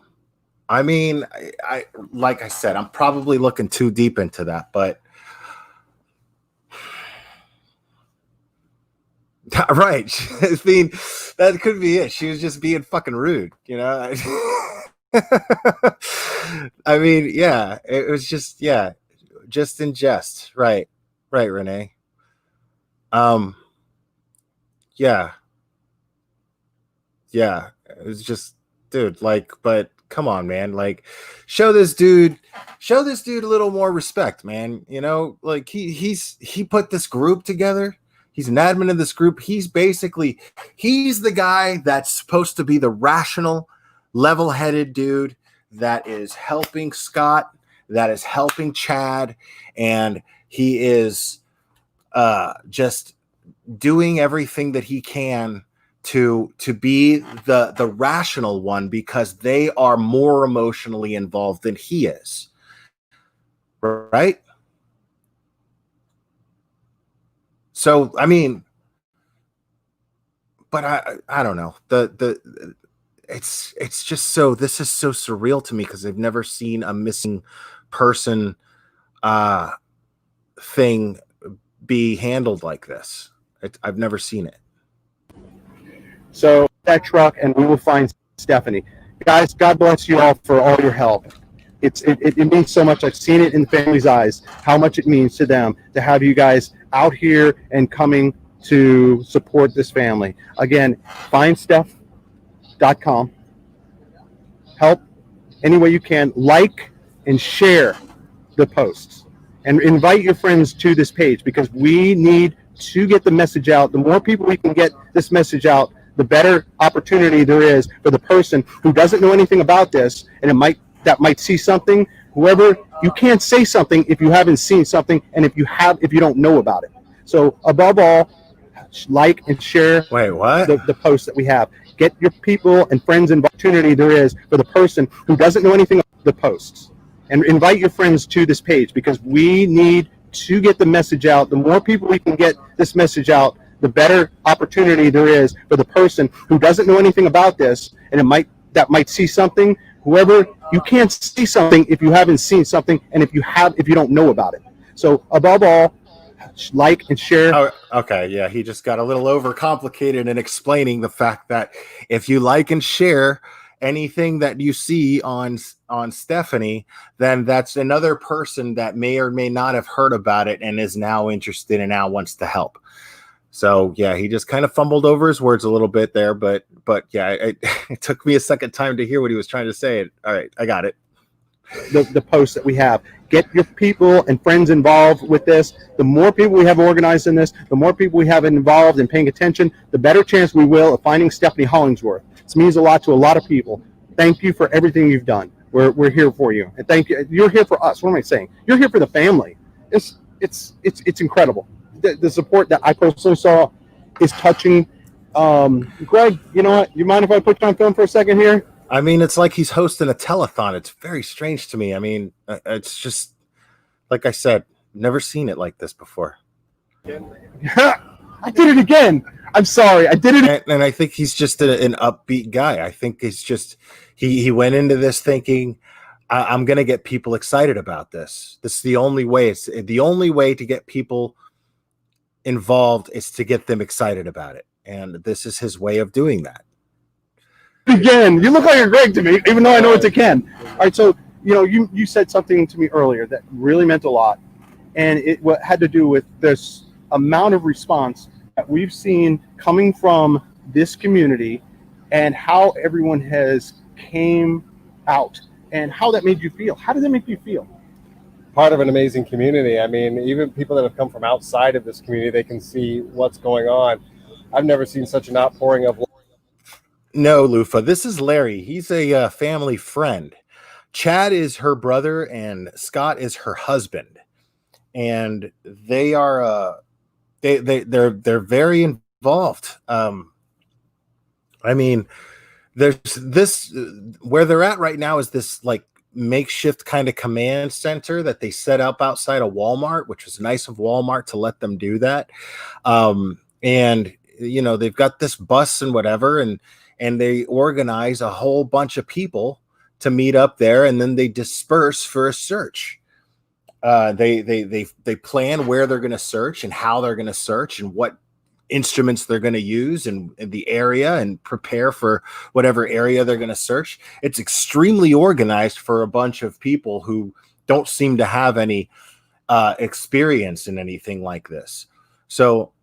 I mean, I like I said, I'm probably looking too deep into that, but right. I mean, that could be it. She was just being fucking rude, you know? I mean, yeah, it was just, yeah, just in jest. Right, Renee. Yeah, it was just, dude, like, but come on, man, like, show this dude a little more respect, man. You know, like he put this group together. He's an admin of this group. He's the guy that's supposed to be the rational, level-headed dude that is helping Scott, that is helping Chad, and he is just doing everything that he can to be the rational one, because they are more emotionally involved than he is. Right? So, I mean, but I don't know. It's just so, this is so surreal to me because I've never seen a missing person thing be handled like this. I've never seen it. So that truck, and we will find Stephanie. Guys, God bless you all for all your help. It means so much. I've seen it in the family's eyes, how much it means to them to have you guys out here and coming to support this family. Again, findsteph.com. Help any way you can. Like and share the posts. And invite your friends to this page, because we need to get the message out. The more people we can get this message out, the better opportunity there is for the person who doesn't know anything about this, and that might see something. Whoever, you can't say something if you haven't seen something, and if you don't know about it. So above all, like and share the posts that we have. Get your people and friends and opportunity there is for the person who doesn't know anything about the posts. And invite your friends to this page, because we need to get the message out. The more people we can get this message out, the better opportunity there is for the person who doesn't know anything about this, and that might see something. Whoever, you can't see something if you haven't seen something, and if you don't know about it. So above all, like and share. Oh, okay, yeah, he just got a little overcomplicated in explaining the fact that if you like and share anything that you see on Stephanie, then that's another person that may or may not have heard about it and is now interested and now wants to help. So yeah, he just kind of fumbled over his words a little bit there, but yeah, it took me a second time to hear what he was trying to say. All right, I got it. The posts that we have. Get your people and friends involved with this. The more people we have organized in this, the more people we have involved and paying attention, the better chance we will of finding Stephanie Hollingsworth. This means a lot to a lot of people. Thank you for everything you've done. We're here for you, and thank you. You're here for us. What am I saying? You're here for the family. It's incredible. The support that I personally saw is touching. Greg, you know what? You mind if I put you on film for a second here? I mean, it's like he's hosting a telethon. It's very strange to me. I mean, it's just, like I said, never seen it like this before. I did it again. I'm sorry. I did it. And I think he's just an upbeat guy. I think it's just, he went into this thinking, I'm going to get people excited about this. This is the only way. It's the only way to get people involved is to get them excited about it. And this is his way of doing that. Again, you look like a Greg to me, even though I know it's a Ken. All right, so you said something to me earlier that really meant a lot, and it had to do with this amount of response that we've seen coming from this community, and how everyone has came out, and how that made you feel. How did that make you feel? Part of an amazing community. I mean, even people that have come from outside of this community, they can see what's going on. I've never seen such an outpouring of. No, Lufa, this is Larry. He's a family friend. Chad is her brother and Scott is her husband. And they are they're very involved. I mean, there's this where they're at right now is this like makeshift kind of command center that they set up outside of Walmart, which was nice of Walmart to let them do that. And they've got this bus and whatever, and they organize a whole bunch of people to meet up there, and then they disperse for a search. They plan where they're going to search and how they're going to search and what instruments they're going to use in the area, and prepare for whatever area they're going to search. It's extremely organized for a bunch of people who don't seem to have any experience in anything like this. So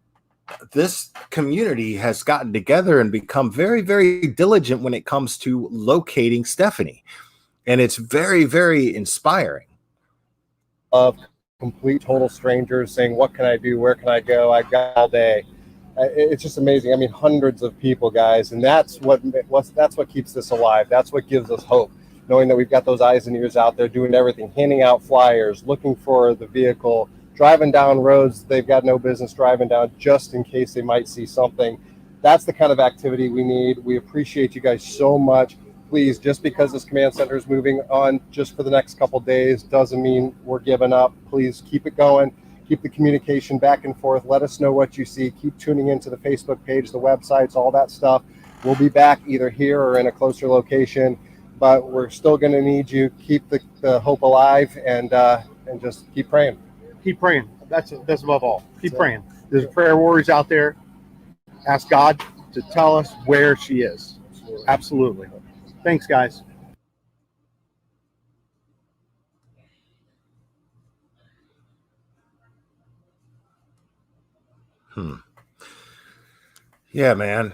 this community has gotten together and become very, very diligent when it comes to locating Stephanie. And it's very, very inspiring. Of complete total strangers saying, what can I do? Where can I go? I got all day. It's just amazing. I mean, hundreds of people, guys. And that's what keeps this alive. That's what gives us hope. Knowing that we've got those eyes and ears out there doing everything, handing out flyers, looking for the vehicle, driving down roads they've got no business driving down just in case they might see something. That's the kind of activity we need. We appreciate you guys so much. Please, just because this command center is moving on just for the next couple days doesn't mean we're giving up. Please keep it going. Keep the communication back and forth. Let us know what you see. Keep tuning into the Facebook page, the websites, all that stuff. We'll be back either here or in a closer location, but we're still going to need you. Keep the hope alive, and just keep praying. Keep praying. That's above all. Keep praying. There's prayer warriors out there. Ask God to tell us where she is. Absolutely. Thanks, guys. Yeah, man.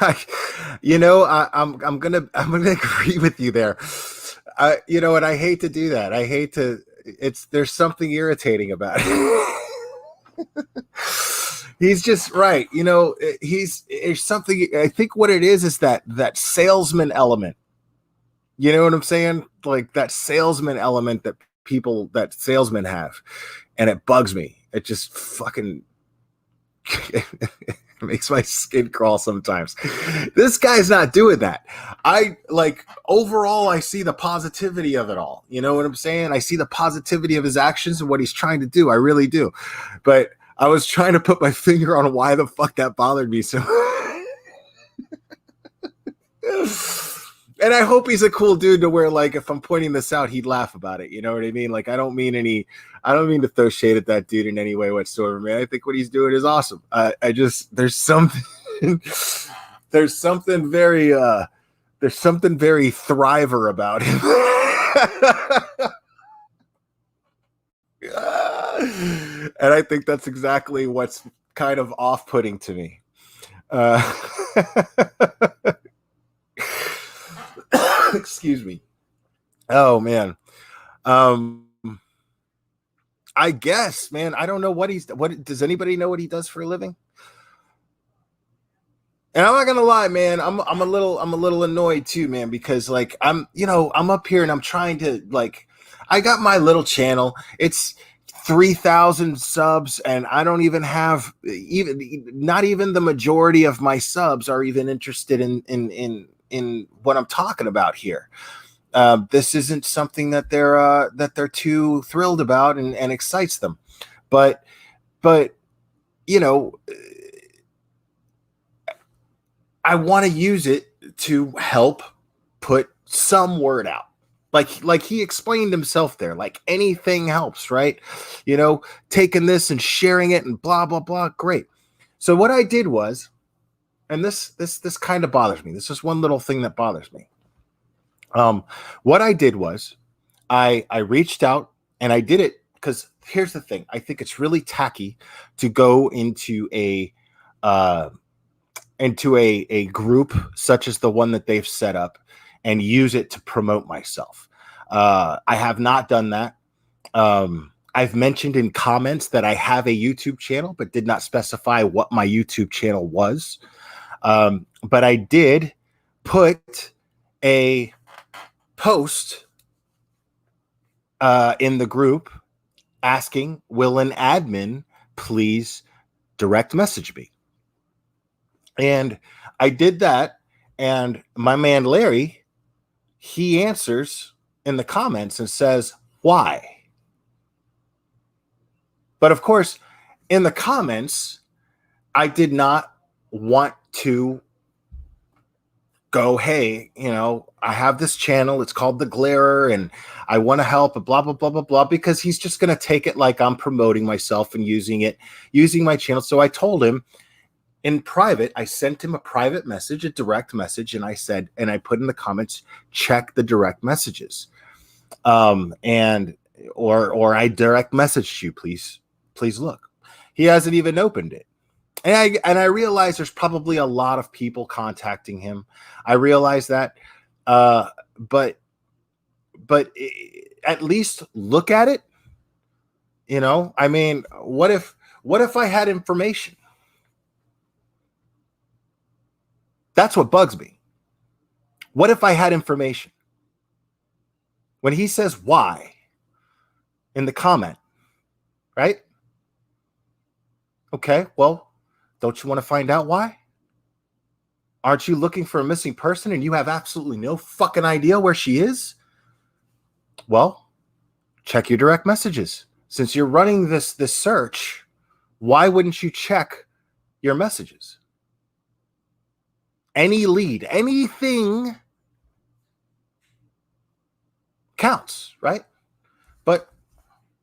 Right. I'm gonna agree with you there. And I hate to do that. There's something irritating about it. He's just right. It's something. I think what it is that salesman element. You know what I'm saying? Like that salesman element that salesmen have, and it bugs me. It just fucking makes my skin crawl sometimes. This guy's not doing that. Overall, I see the positivity of it all. You know what I'm saying? I see the positivity of his actions and what he's trying to do. I really do. But I was trying to put my finger on why the fuck that bothered me so. And I hope he's a cool dude to where, like, if I'm pointing this out, he'd laugh about it. You know what I mean? Like, I don't mean to throw shade at that dude in any way whatsoever, man. I think what he's doing is awesome. There's something very thriver about him. And I think that's exactly what's kind of off-putting to me. Excuse me. Oh man. I guess, man, I don't know what does anybody know what he does for a living? And I'm not gonna lie, man, I'm a little annoyed too, man, because like I'm up here and I'm trying to, like, I got my little channel. It's 3,000 subs, and I don't even have not even the majority of my subs are even interested in what I'm talking about here. This isn't something that they're too thrilled about and excites them, but I want to use it to help put some word out. Like he explained himself there, like anything helps, right? Taking this and sharing it and blah, blah, blah. Great. So what I did was, and this kind of bothers me. This is one little thing that bothers me. What I did was I reached out, and I did it because here's the thing. I think it's really tacky to go into a group such as the one that they've set up and use it to promote myself. I have not done that. I've mentioned in comments that I have a YouTube channel, but did not specify what my YouTube channel was. But I did put a post in the group asking, will an admin please direct message me? And I did that. And my man, Larry, he answers in the comments and says, why? But of course, in the comments, I did not want to go, hey, I have this channel. It's called The Glarer, and I want to help, blah, blah, blah, blah, blah, because he's just going to take it like I'm promoting myself and using my channel. So I told him in private, I sent him a private message, a direct message, and I said, and I put in the comments, check the direct messages. Or I direct messaged you, please look. He hasn't even opened it. And I realize there's probably a lot of people contacting him. I realize that, but at least look at it. I mean, what if I had information? That's what bugs me. What if I had information? When he says why in the comment, right? Okay, well, don't you want to find out why? Aren't you looking for a missing person and you have absolutely no fucking idea where she is? Well, check your direct messages. Since you're running this search, why wouldn't you check your messages? Any lead, anything counts, right? But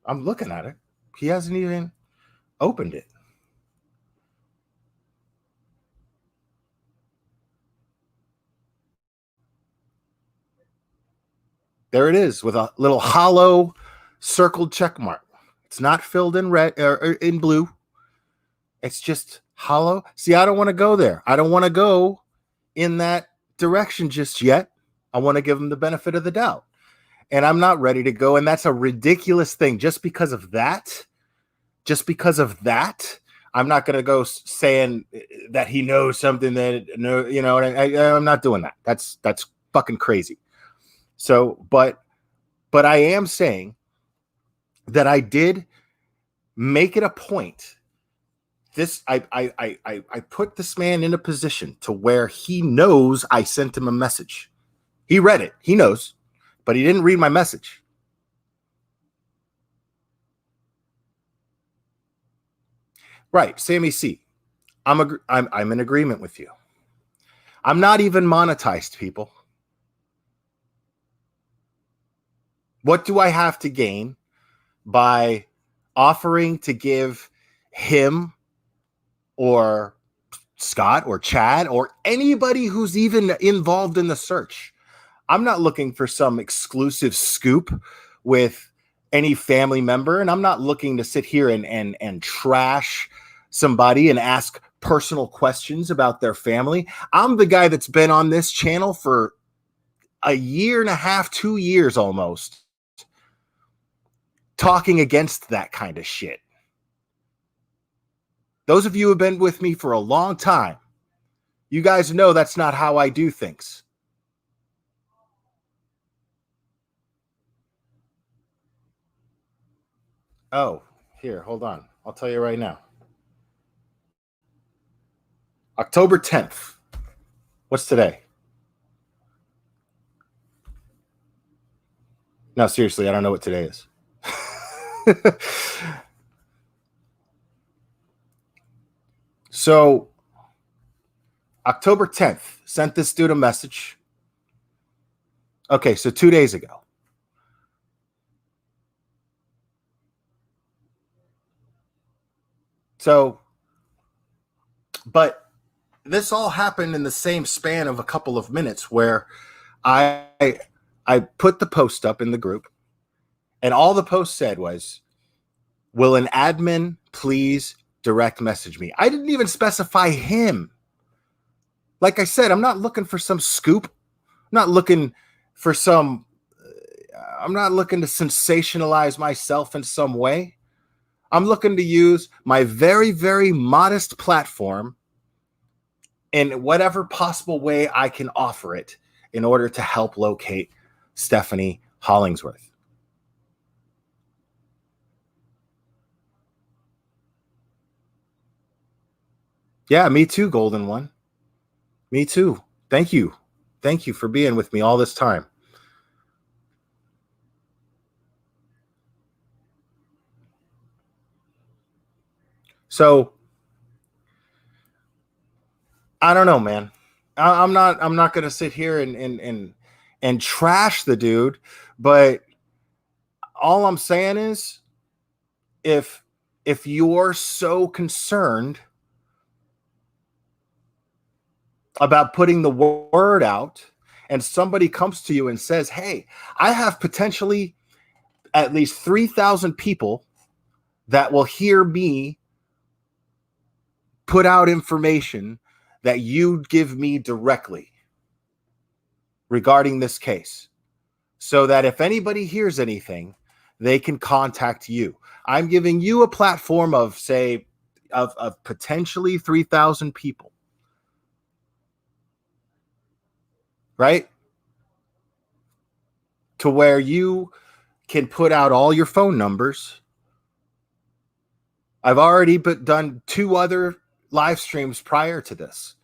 I'm looking at it. He hasn't even opened it. There it is with a little hollow circled check mark. It's not filled in red or in blue. It's just hollow. See, I don't want to go there. I don't want to go in that direction just yet. I want to give him the benefit of the doubt. And I'm not ready to go. And that's a ridiculous thing. Just because of that, I'm not going to go saying that he knows something that, no, you know, I'm not doing that. That's fucking crazy. So, but I am saying that I did make it a point. I put this man in a position to where he knows I sent him a message. He read it. He knows, but he didn't read my message. Right, Sammy C. I'm in agreement with you. I'm not even monetized, people. What do I have to gain by offering to give him or Scott or Chad or anybody who's even involved in the search? I'm not looking for some exclusive scoop with any family member, and I'm not looking to sit here and trash somebody and ask personal questions about their family. I'm the guy that's been on this channel for a year and a half, 2 years almost, talking against that kind of shit. Those of you who have been with me for a long time, you guys know that's not how I do things. Oh, here, hold on. I'll tell you right now. October 10th. What's today? No, seriously, I don't know what today is. So, October 10th, sent this dude a message. Okay, so 2 days ago. So, but this all happened in the same span of a couple of minutes where I put the post up in the group, and all the post said was, will an admin please direct message me? I didn't even specify him. Like I said, I'm not looking for some scoop. I'm not looking to sensationalize myself in some way. I'm looking to use my very, very modest platform in whatever possible way I can offer it in order to help locate Stephanie Hollingsworth. Yeah, me too, Golden One. Me too. Thank you. Thank you for being with me all this time. So, I don't know, man. I'm not going to sit here and trash the dude, but all I'm saying is if you're so concerned about putting the word out and somebody comes to you and says, hey, I have potentially at least 3,000 people that will hear me put out information that you give me directly regarding this case, so that if anybody hears anything, they can contact you. I'm giving you a platform of, say, of potentially 3,000 people. Right? To where you can put out all your phone numbers. I've already done 2 other live streams prior to this,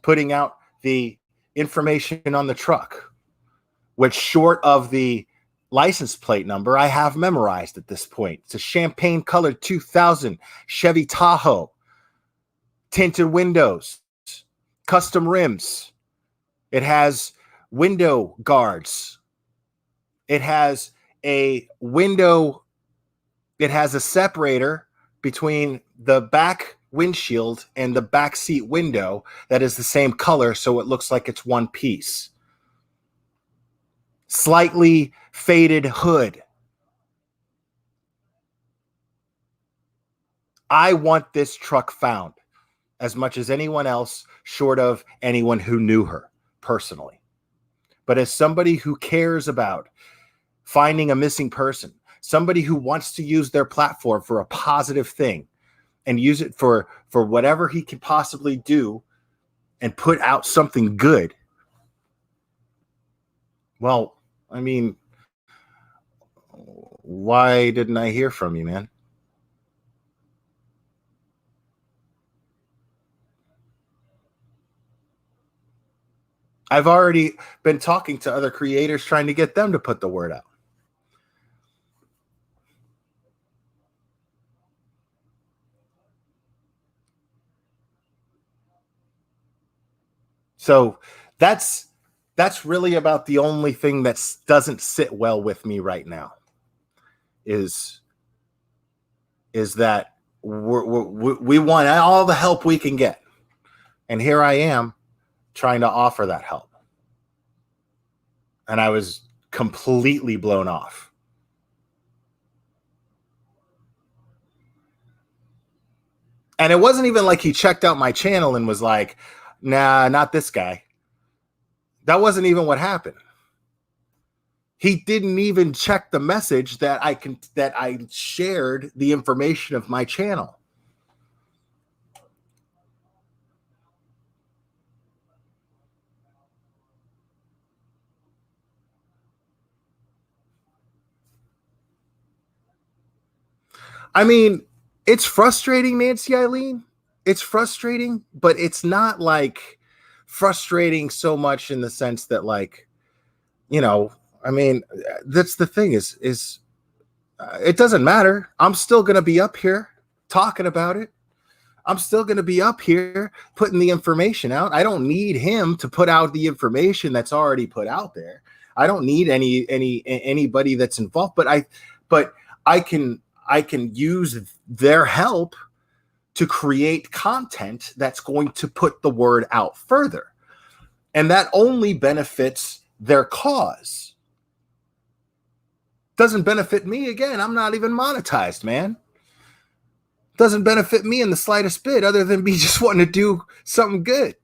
putting out the information on the truck, which, short of the license plate number, I have memorized at this point. It's a champagne colored 2000 Chevy Tahoe, tinted windows, custom rims. It has window guards It has a window. It has a separator between the back windshield and the back seat window that is the same color, so it looks like it's one piece. Slightly faded hood. I want this truck found as much as anyone else, short of anyone who knew her personally. But as somebody who cares about finding a missing person, somebody who wants to use their platform for a positive thing and use it for whatever he can possibly do and put out something good. Well, I mean, why didn't I hear from you, man? I've already been talking to other creators trying to get them to put the word out. So that's really about the only thing that doesn't sit well with me right now is that we want all the help we can get. And here I am trying to offer that help. And I was completely blown off. And it wasn't even like he checked out my channel and was like, nah, not this guy. That wasn't even what happened. He didn't even check the message that I shared the information of my channel. I mean, it's frustrating, Nancy Eileen. It's frustrating, but it's not like frustrating so much in the sense that, like, you know, I mean, that's the thing is it doesn't matter. I'm still going to be up here talking about it. I'm still going to be up here putting the information out. I don't need him to put out the information that's already put out there. I don't need anybody that's involved, but I can use their help to create content that's going to put the word out further. And that only benefits their cause. Doesn't benefit me. Again, I'm not even monetized, man. Doesn't benefit me in the slightest bit other than me just wanting to do something good.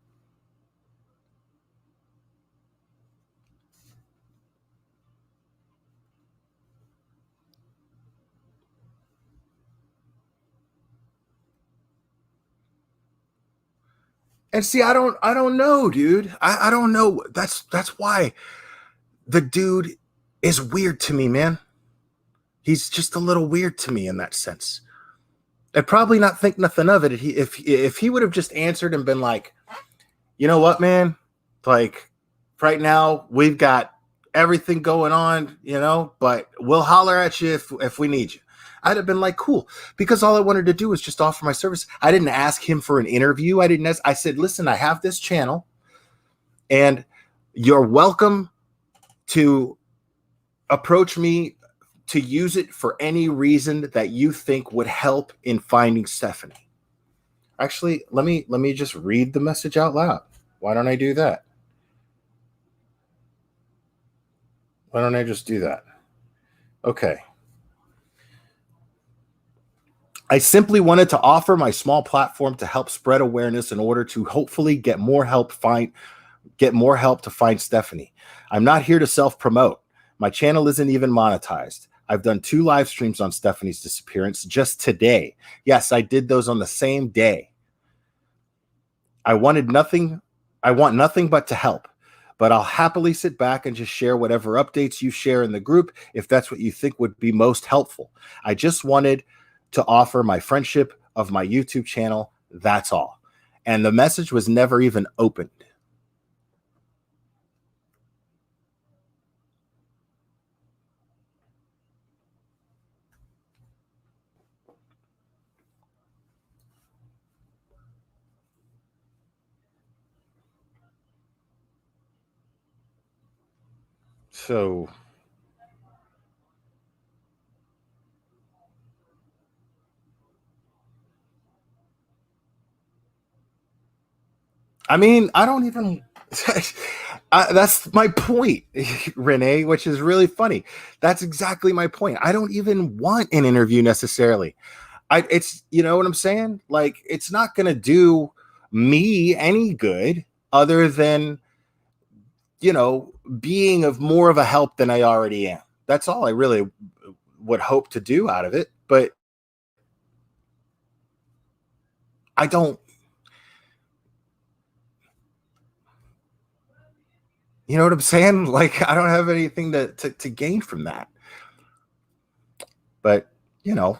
And see, I don't know, dude. I don't know. That's why the dude is weird to me, man. He's just a little weird to me in that sense. I'd probably not think nothing of it if he would have just answered and been like, you know what, man? Like, right now we've got everything going on, you know, but we'll holler at you if we need you. I'd have been like, cool, because all I wanted to do was just offer my service. I didn't ask him for an interview. I said, listen, I have this channel and you're welcome to approach me to use it for any reason that you think would help in finding Stephanie. Actually, let me just read the message out loud. Why don't I do that? Why don't I just do that? Okay. I simply wanted to offer my small platform to help spread awareness in order to hopefully get more help to find Stephanie. I'm not here to self-promote. My channel isn't even monetized. I've done 2 live streams on Stephanie's disappearance just today. Yes, I did those on the same day. I want nothing but to help, but I'll happily sit back and just share whatever updates you share in the group if that's what you think would be most helpful. I just wanted to offer my friendship of my YouTube channel. That's all. And the message was never even opened. So I mean, I don't even. That's my point, Renee, which is really funny. That's exactly my point. I don't even want an interview necessarily. It's, you know what I'm saying? Like, it's not going to do me any good other than, you know, being of more of a help than I already am. That's all I really would hope to do out of it. But I don't, you know what I'm saying? Like, I don't have anything to gain from that. But, you know,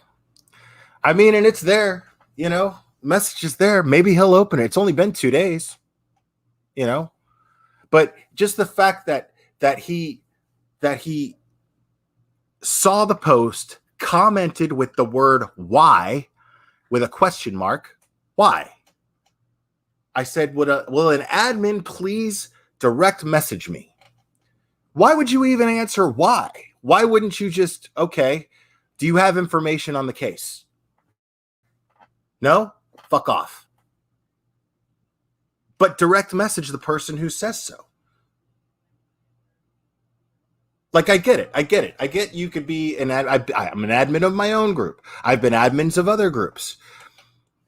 I mean, and it's there, you know, message is there. Maybe he'll open it. It's only been 2 days, you know, but just the fact that he saw the post, commented with the word why with a question mark. Why? I said, will an admin please direct message me? Why would you even answer why? Why wouldn't you just, okay, do you have information on the case? No? Fuck off. But direct message the person who says so. Like, I get it. I get you could be I'm an admin of my own group. I've been admins of other groups.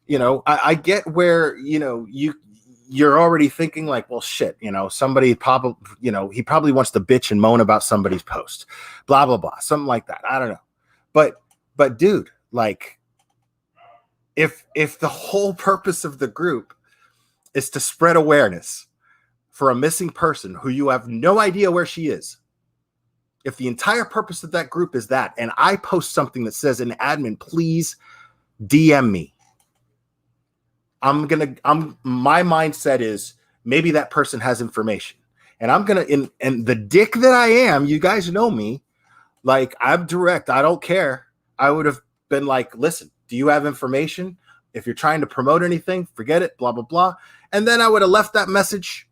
You know, I get where, you know, you're already thinking like, well, shit, you know, somebody probably, you know, he probably wants to bitch and moan about somebody's post, blah, blah, blah, something like that. I don't know. But dude, like, if the whole purpose of the group is to spread awareness for a missing person who you have no idea where she is, if the entire purpose of that group is that, and I post something that says, an admin, please DM me, my mindset is maybe that person has information, and I'm gonna, and the dick that I am, you guys know me, like, I'm direct. I don't care. I would have been like, listen, do you have information? If you're trying to promote anything, forget it, blah, blah, blah. And then I would have left that message,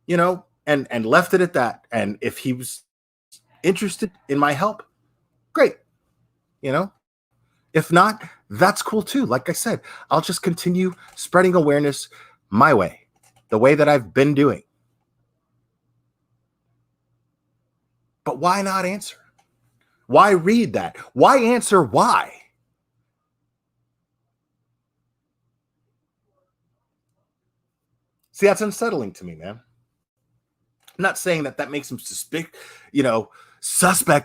you know, and left it at that. And if he was interested in my help, great. You know, if not, that's cool too. Like I said, I'll just continue spreading awareness my way, the way that I've been doing. But why not answer? Why read that? Why answer why? See, that's unsettling to me, man. I'm not saying that makes him suspect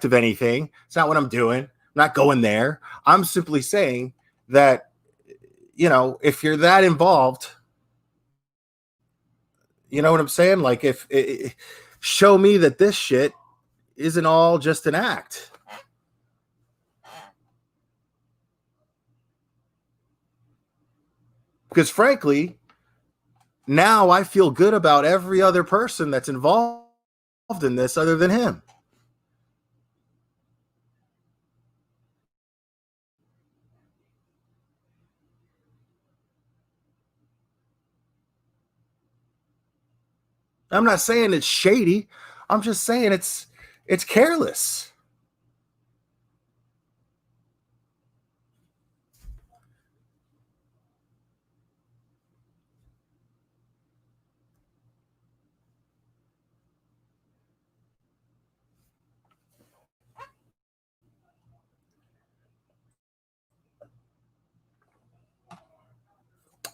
of anything. It's not what I'm doing. I'm not going there. I'm simply saying that, you know, if you're that involved, you know what I'm saying? Like, show me that this shit isn't all just an act. Because frankly, now I feel good about every other person that's involved in this other than him. I'm not saying it's shady. I'm just saying it's careless.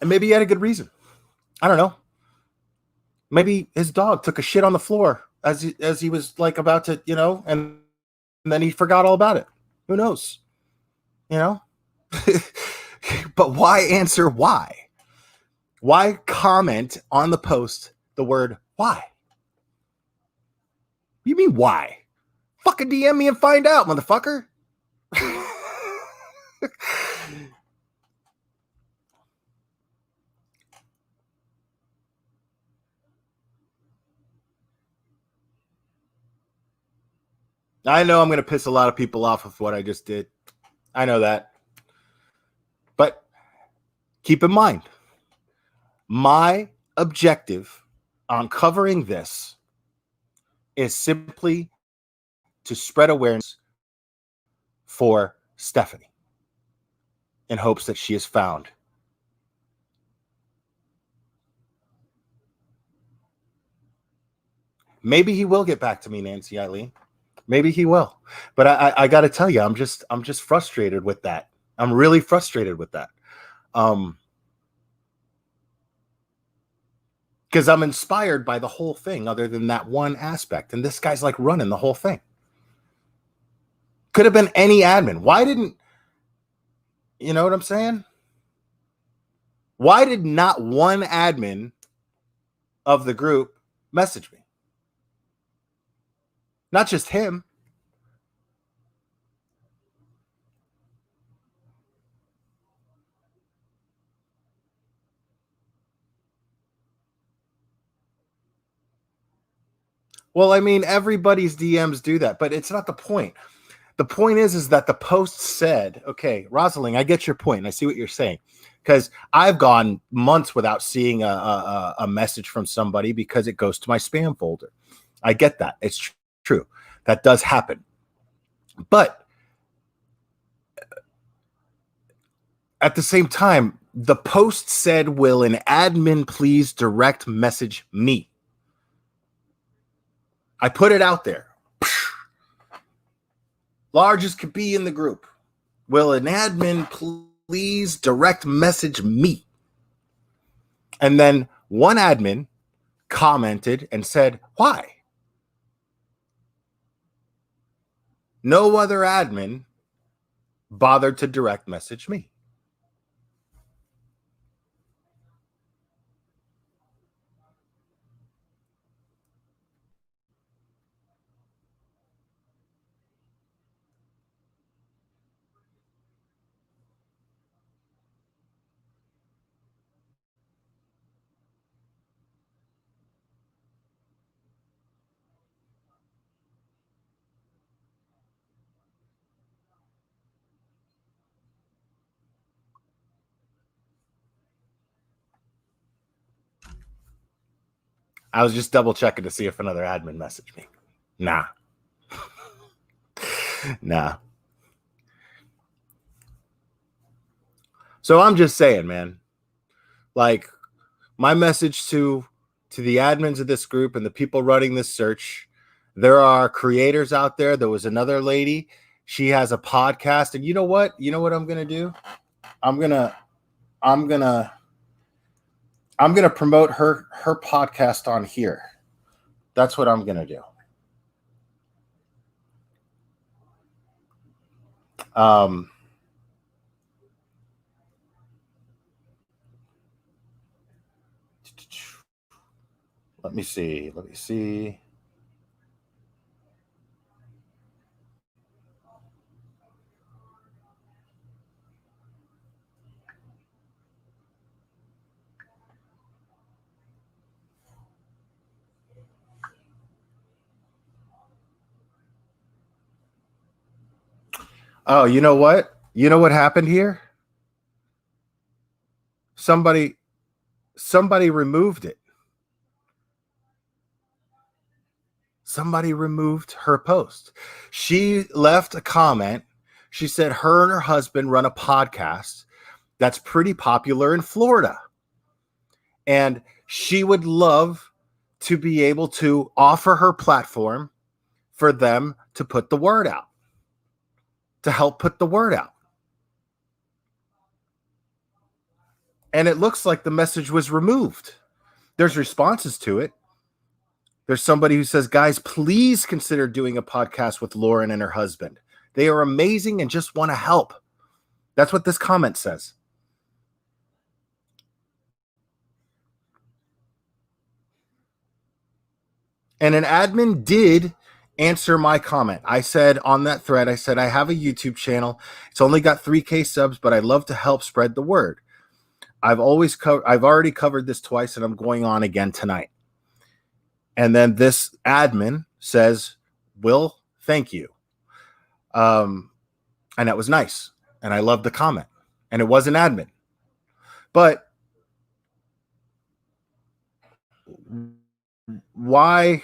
And maybe he had a good reason. I don't know. Maybe his dog took a shit on the floor as he was like about to, you know, and then he forgot all about it. Who knows? You know? But why answer why? Why comment on the post the word why? You mean why? Fucking DM me and find out, motherfucker. I know I'm going to piss a lot of people off with what I just did. I know that. But keep in mind, my objective on covering this is simply to spread awareness for Stephanie in hopes that she is found. Maybe he will get back to me, Nancy Eileen. Maybe he will. But I got to tell you, I'm just frustrated with that. I'm really frustrated with that. Because I'm inspired by the whole thing other than that one aspect. And this guy's like running the whole thing. Could have been any admin. Why didn't, you know what I'm saying? Why did not one admin of the group message me? Not just him. Well, I mean, everybody's DMs do that, but it's not the point. The point is that the post said, okay, Rosalind, I get your point. And I see what you're saying, because I've gone months without seeing a message from somebody because it goes to my spam folder. I get that. It's true. That does happen. But at the same time, the post said, will an admin please direct message me? I put it out there. Largest could be in the group. Will an admin please direct message me? And then one admin commented and said, why? No other admin bothered to direct message me. I was just double checking to see if another admin messaged me. Nah. Nah. So I'm just saying, man, like my message to the admins of this group and the people running this search, there are creators out there. There was another lady. She has a podcast. And you know what? You know what I'm going to do? I'm going to promote her podcast on here. That's what I'm going to do. Let me see. Oh, you know what? You know what happened here? Somebody removed it. Somebody removed her post. She left a comment. She said her and her husband run a podcast that's pretty popular in Florida. And she would love to be able to offer her platform for them to put the word out, to help put the word out. And it looks like the message was removed. There's responses to it. There's somebody who says, guys, please consider doing a podcast with Lauren and her husband. They are amazing and just want to help. That's what this comment says. And an admin did answer my comment. I said on that thread, I said, I have a YouTube channel. It's only got 3K subs, but I'd love to help spread the word. I've already covered this twice, and I'm going on again tonight. And then this admin says, Will, thank you. And that was nice. And I loved the comment. And it was an admin. But why?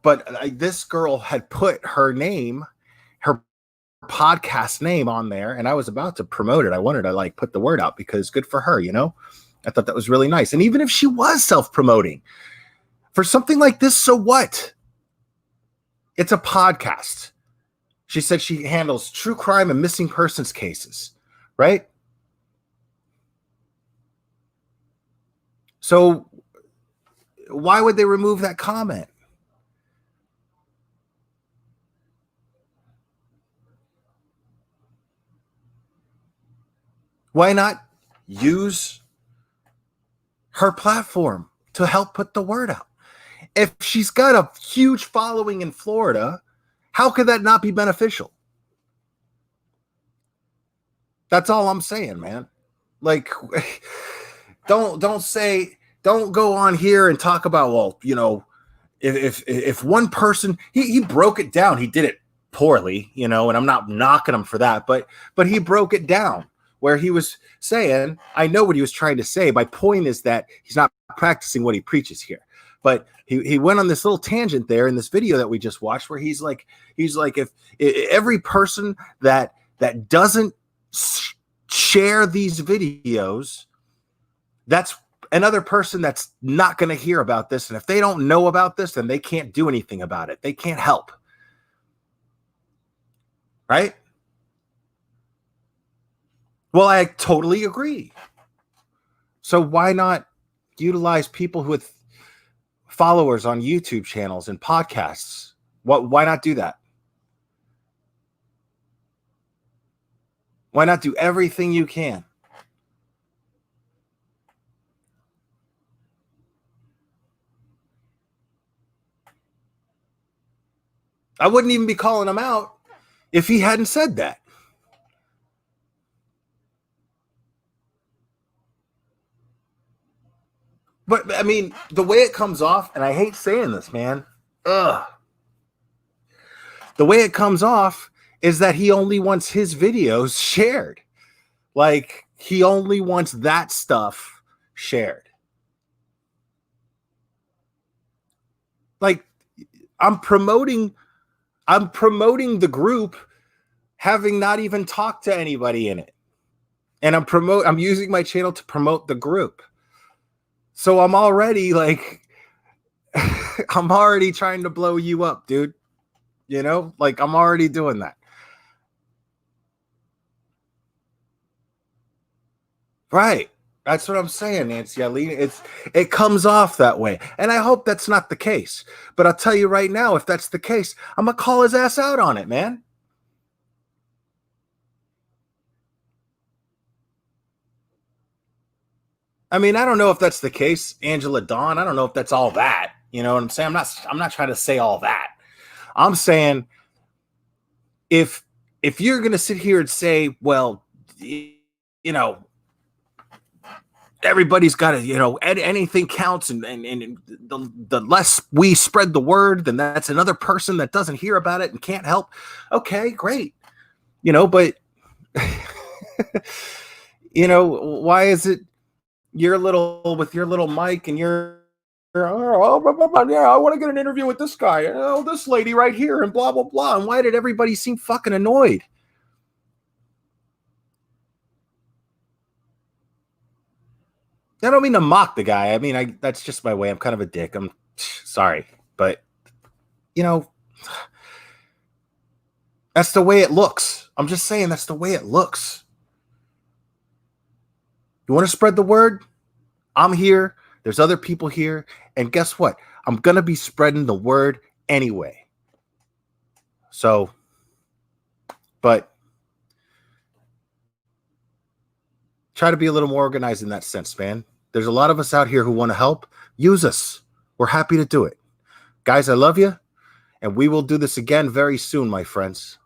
But this girl had put her name, her podcast name on there, and I was about to promote it. I wanted to like put the word out because good for her, you know? I thought that was really nice. And even if she was self-promoting, For something like this, so what? It's a podcast. She said she handles true crime and missing persons cases, right? So why would they remove that comment? Why not use her platform to help put the word out? If she's got a huge following in Florida, how could that not be beneficial? That's all I'm saying, man. Like, don't go on here and talk about, well, you know, if one person, he broke it down. He did it poorly, you know, and I'm not knocking him for that, but he broke it down where he was saying, I know what he was trying to say. My point is that he's not practicing what he preaches here. But he went on this little tangent there in this video that we just watched where he's like, if every person that doesn't share these videos, that's another person that's not going to hear about this. And if they don't know about this, then they can't do anything about it. They can't help. Right? Well, I totally agree. So why not utilize people with followers on YouTube channels and podcasts? Why not do that? Why not do everything you can? I wouldn't even be calling him out if he hadn't said that. But I mean, the way it comes off, and I hate saying this, man. The way it comes off is that he only wants his videos shared. Like, he only wants that stuff shared. Like, I'm promoting the group having not even talked to anybody in it. And I'm using my channel to promote the group. So I'm already like, I'm already trying to blow you up, dude. You know, like I'm already doing that. Right. That's what I'm saying, Nancy Eileen. It comes off that way. And I hope that's not the case. But I'll tell you right now, if that's the case, I'm going to call his ass out on it, man. I mean, I don't know if that's the case, Angela Dawn. I don't know if that's all that. You know what I'm saying? I'm not trying to say all that. I'm saying if you're going to sit here and say, well, you know, everybody's got to, you know, anything counts, and the less we spread the word, then that's another person that doesn't hear about it and can't help. Okay, great. You know, but you know, why is it you're with your little mic and you're, oh, yeah, I want to get an interview with this guy, oh, this lady right here, and blah blah blah. And why did everybody seem fucking annoyed? I don't mean to mock the guy. I mean, that's just my way. I'm kind of a dick. I'm sorry. But, you know, that's the way it looks. I'm just saying that's the way it looks. You want to spread the word? I'm here. There's other people here. And guess what? I'm going to be spreading the word anyway. So, but try to be a little more organized in that sense, man. There's a lot of us out here who want to help. Use us. We're happy to do it. Guys, I love you. And we will do this again very soon, my friends.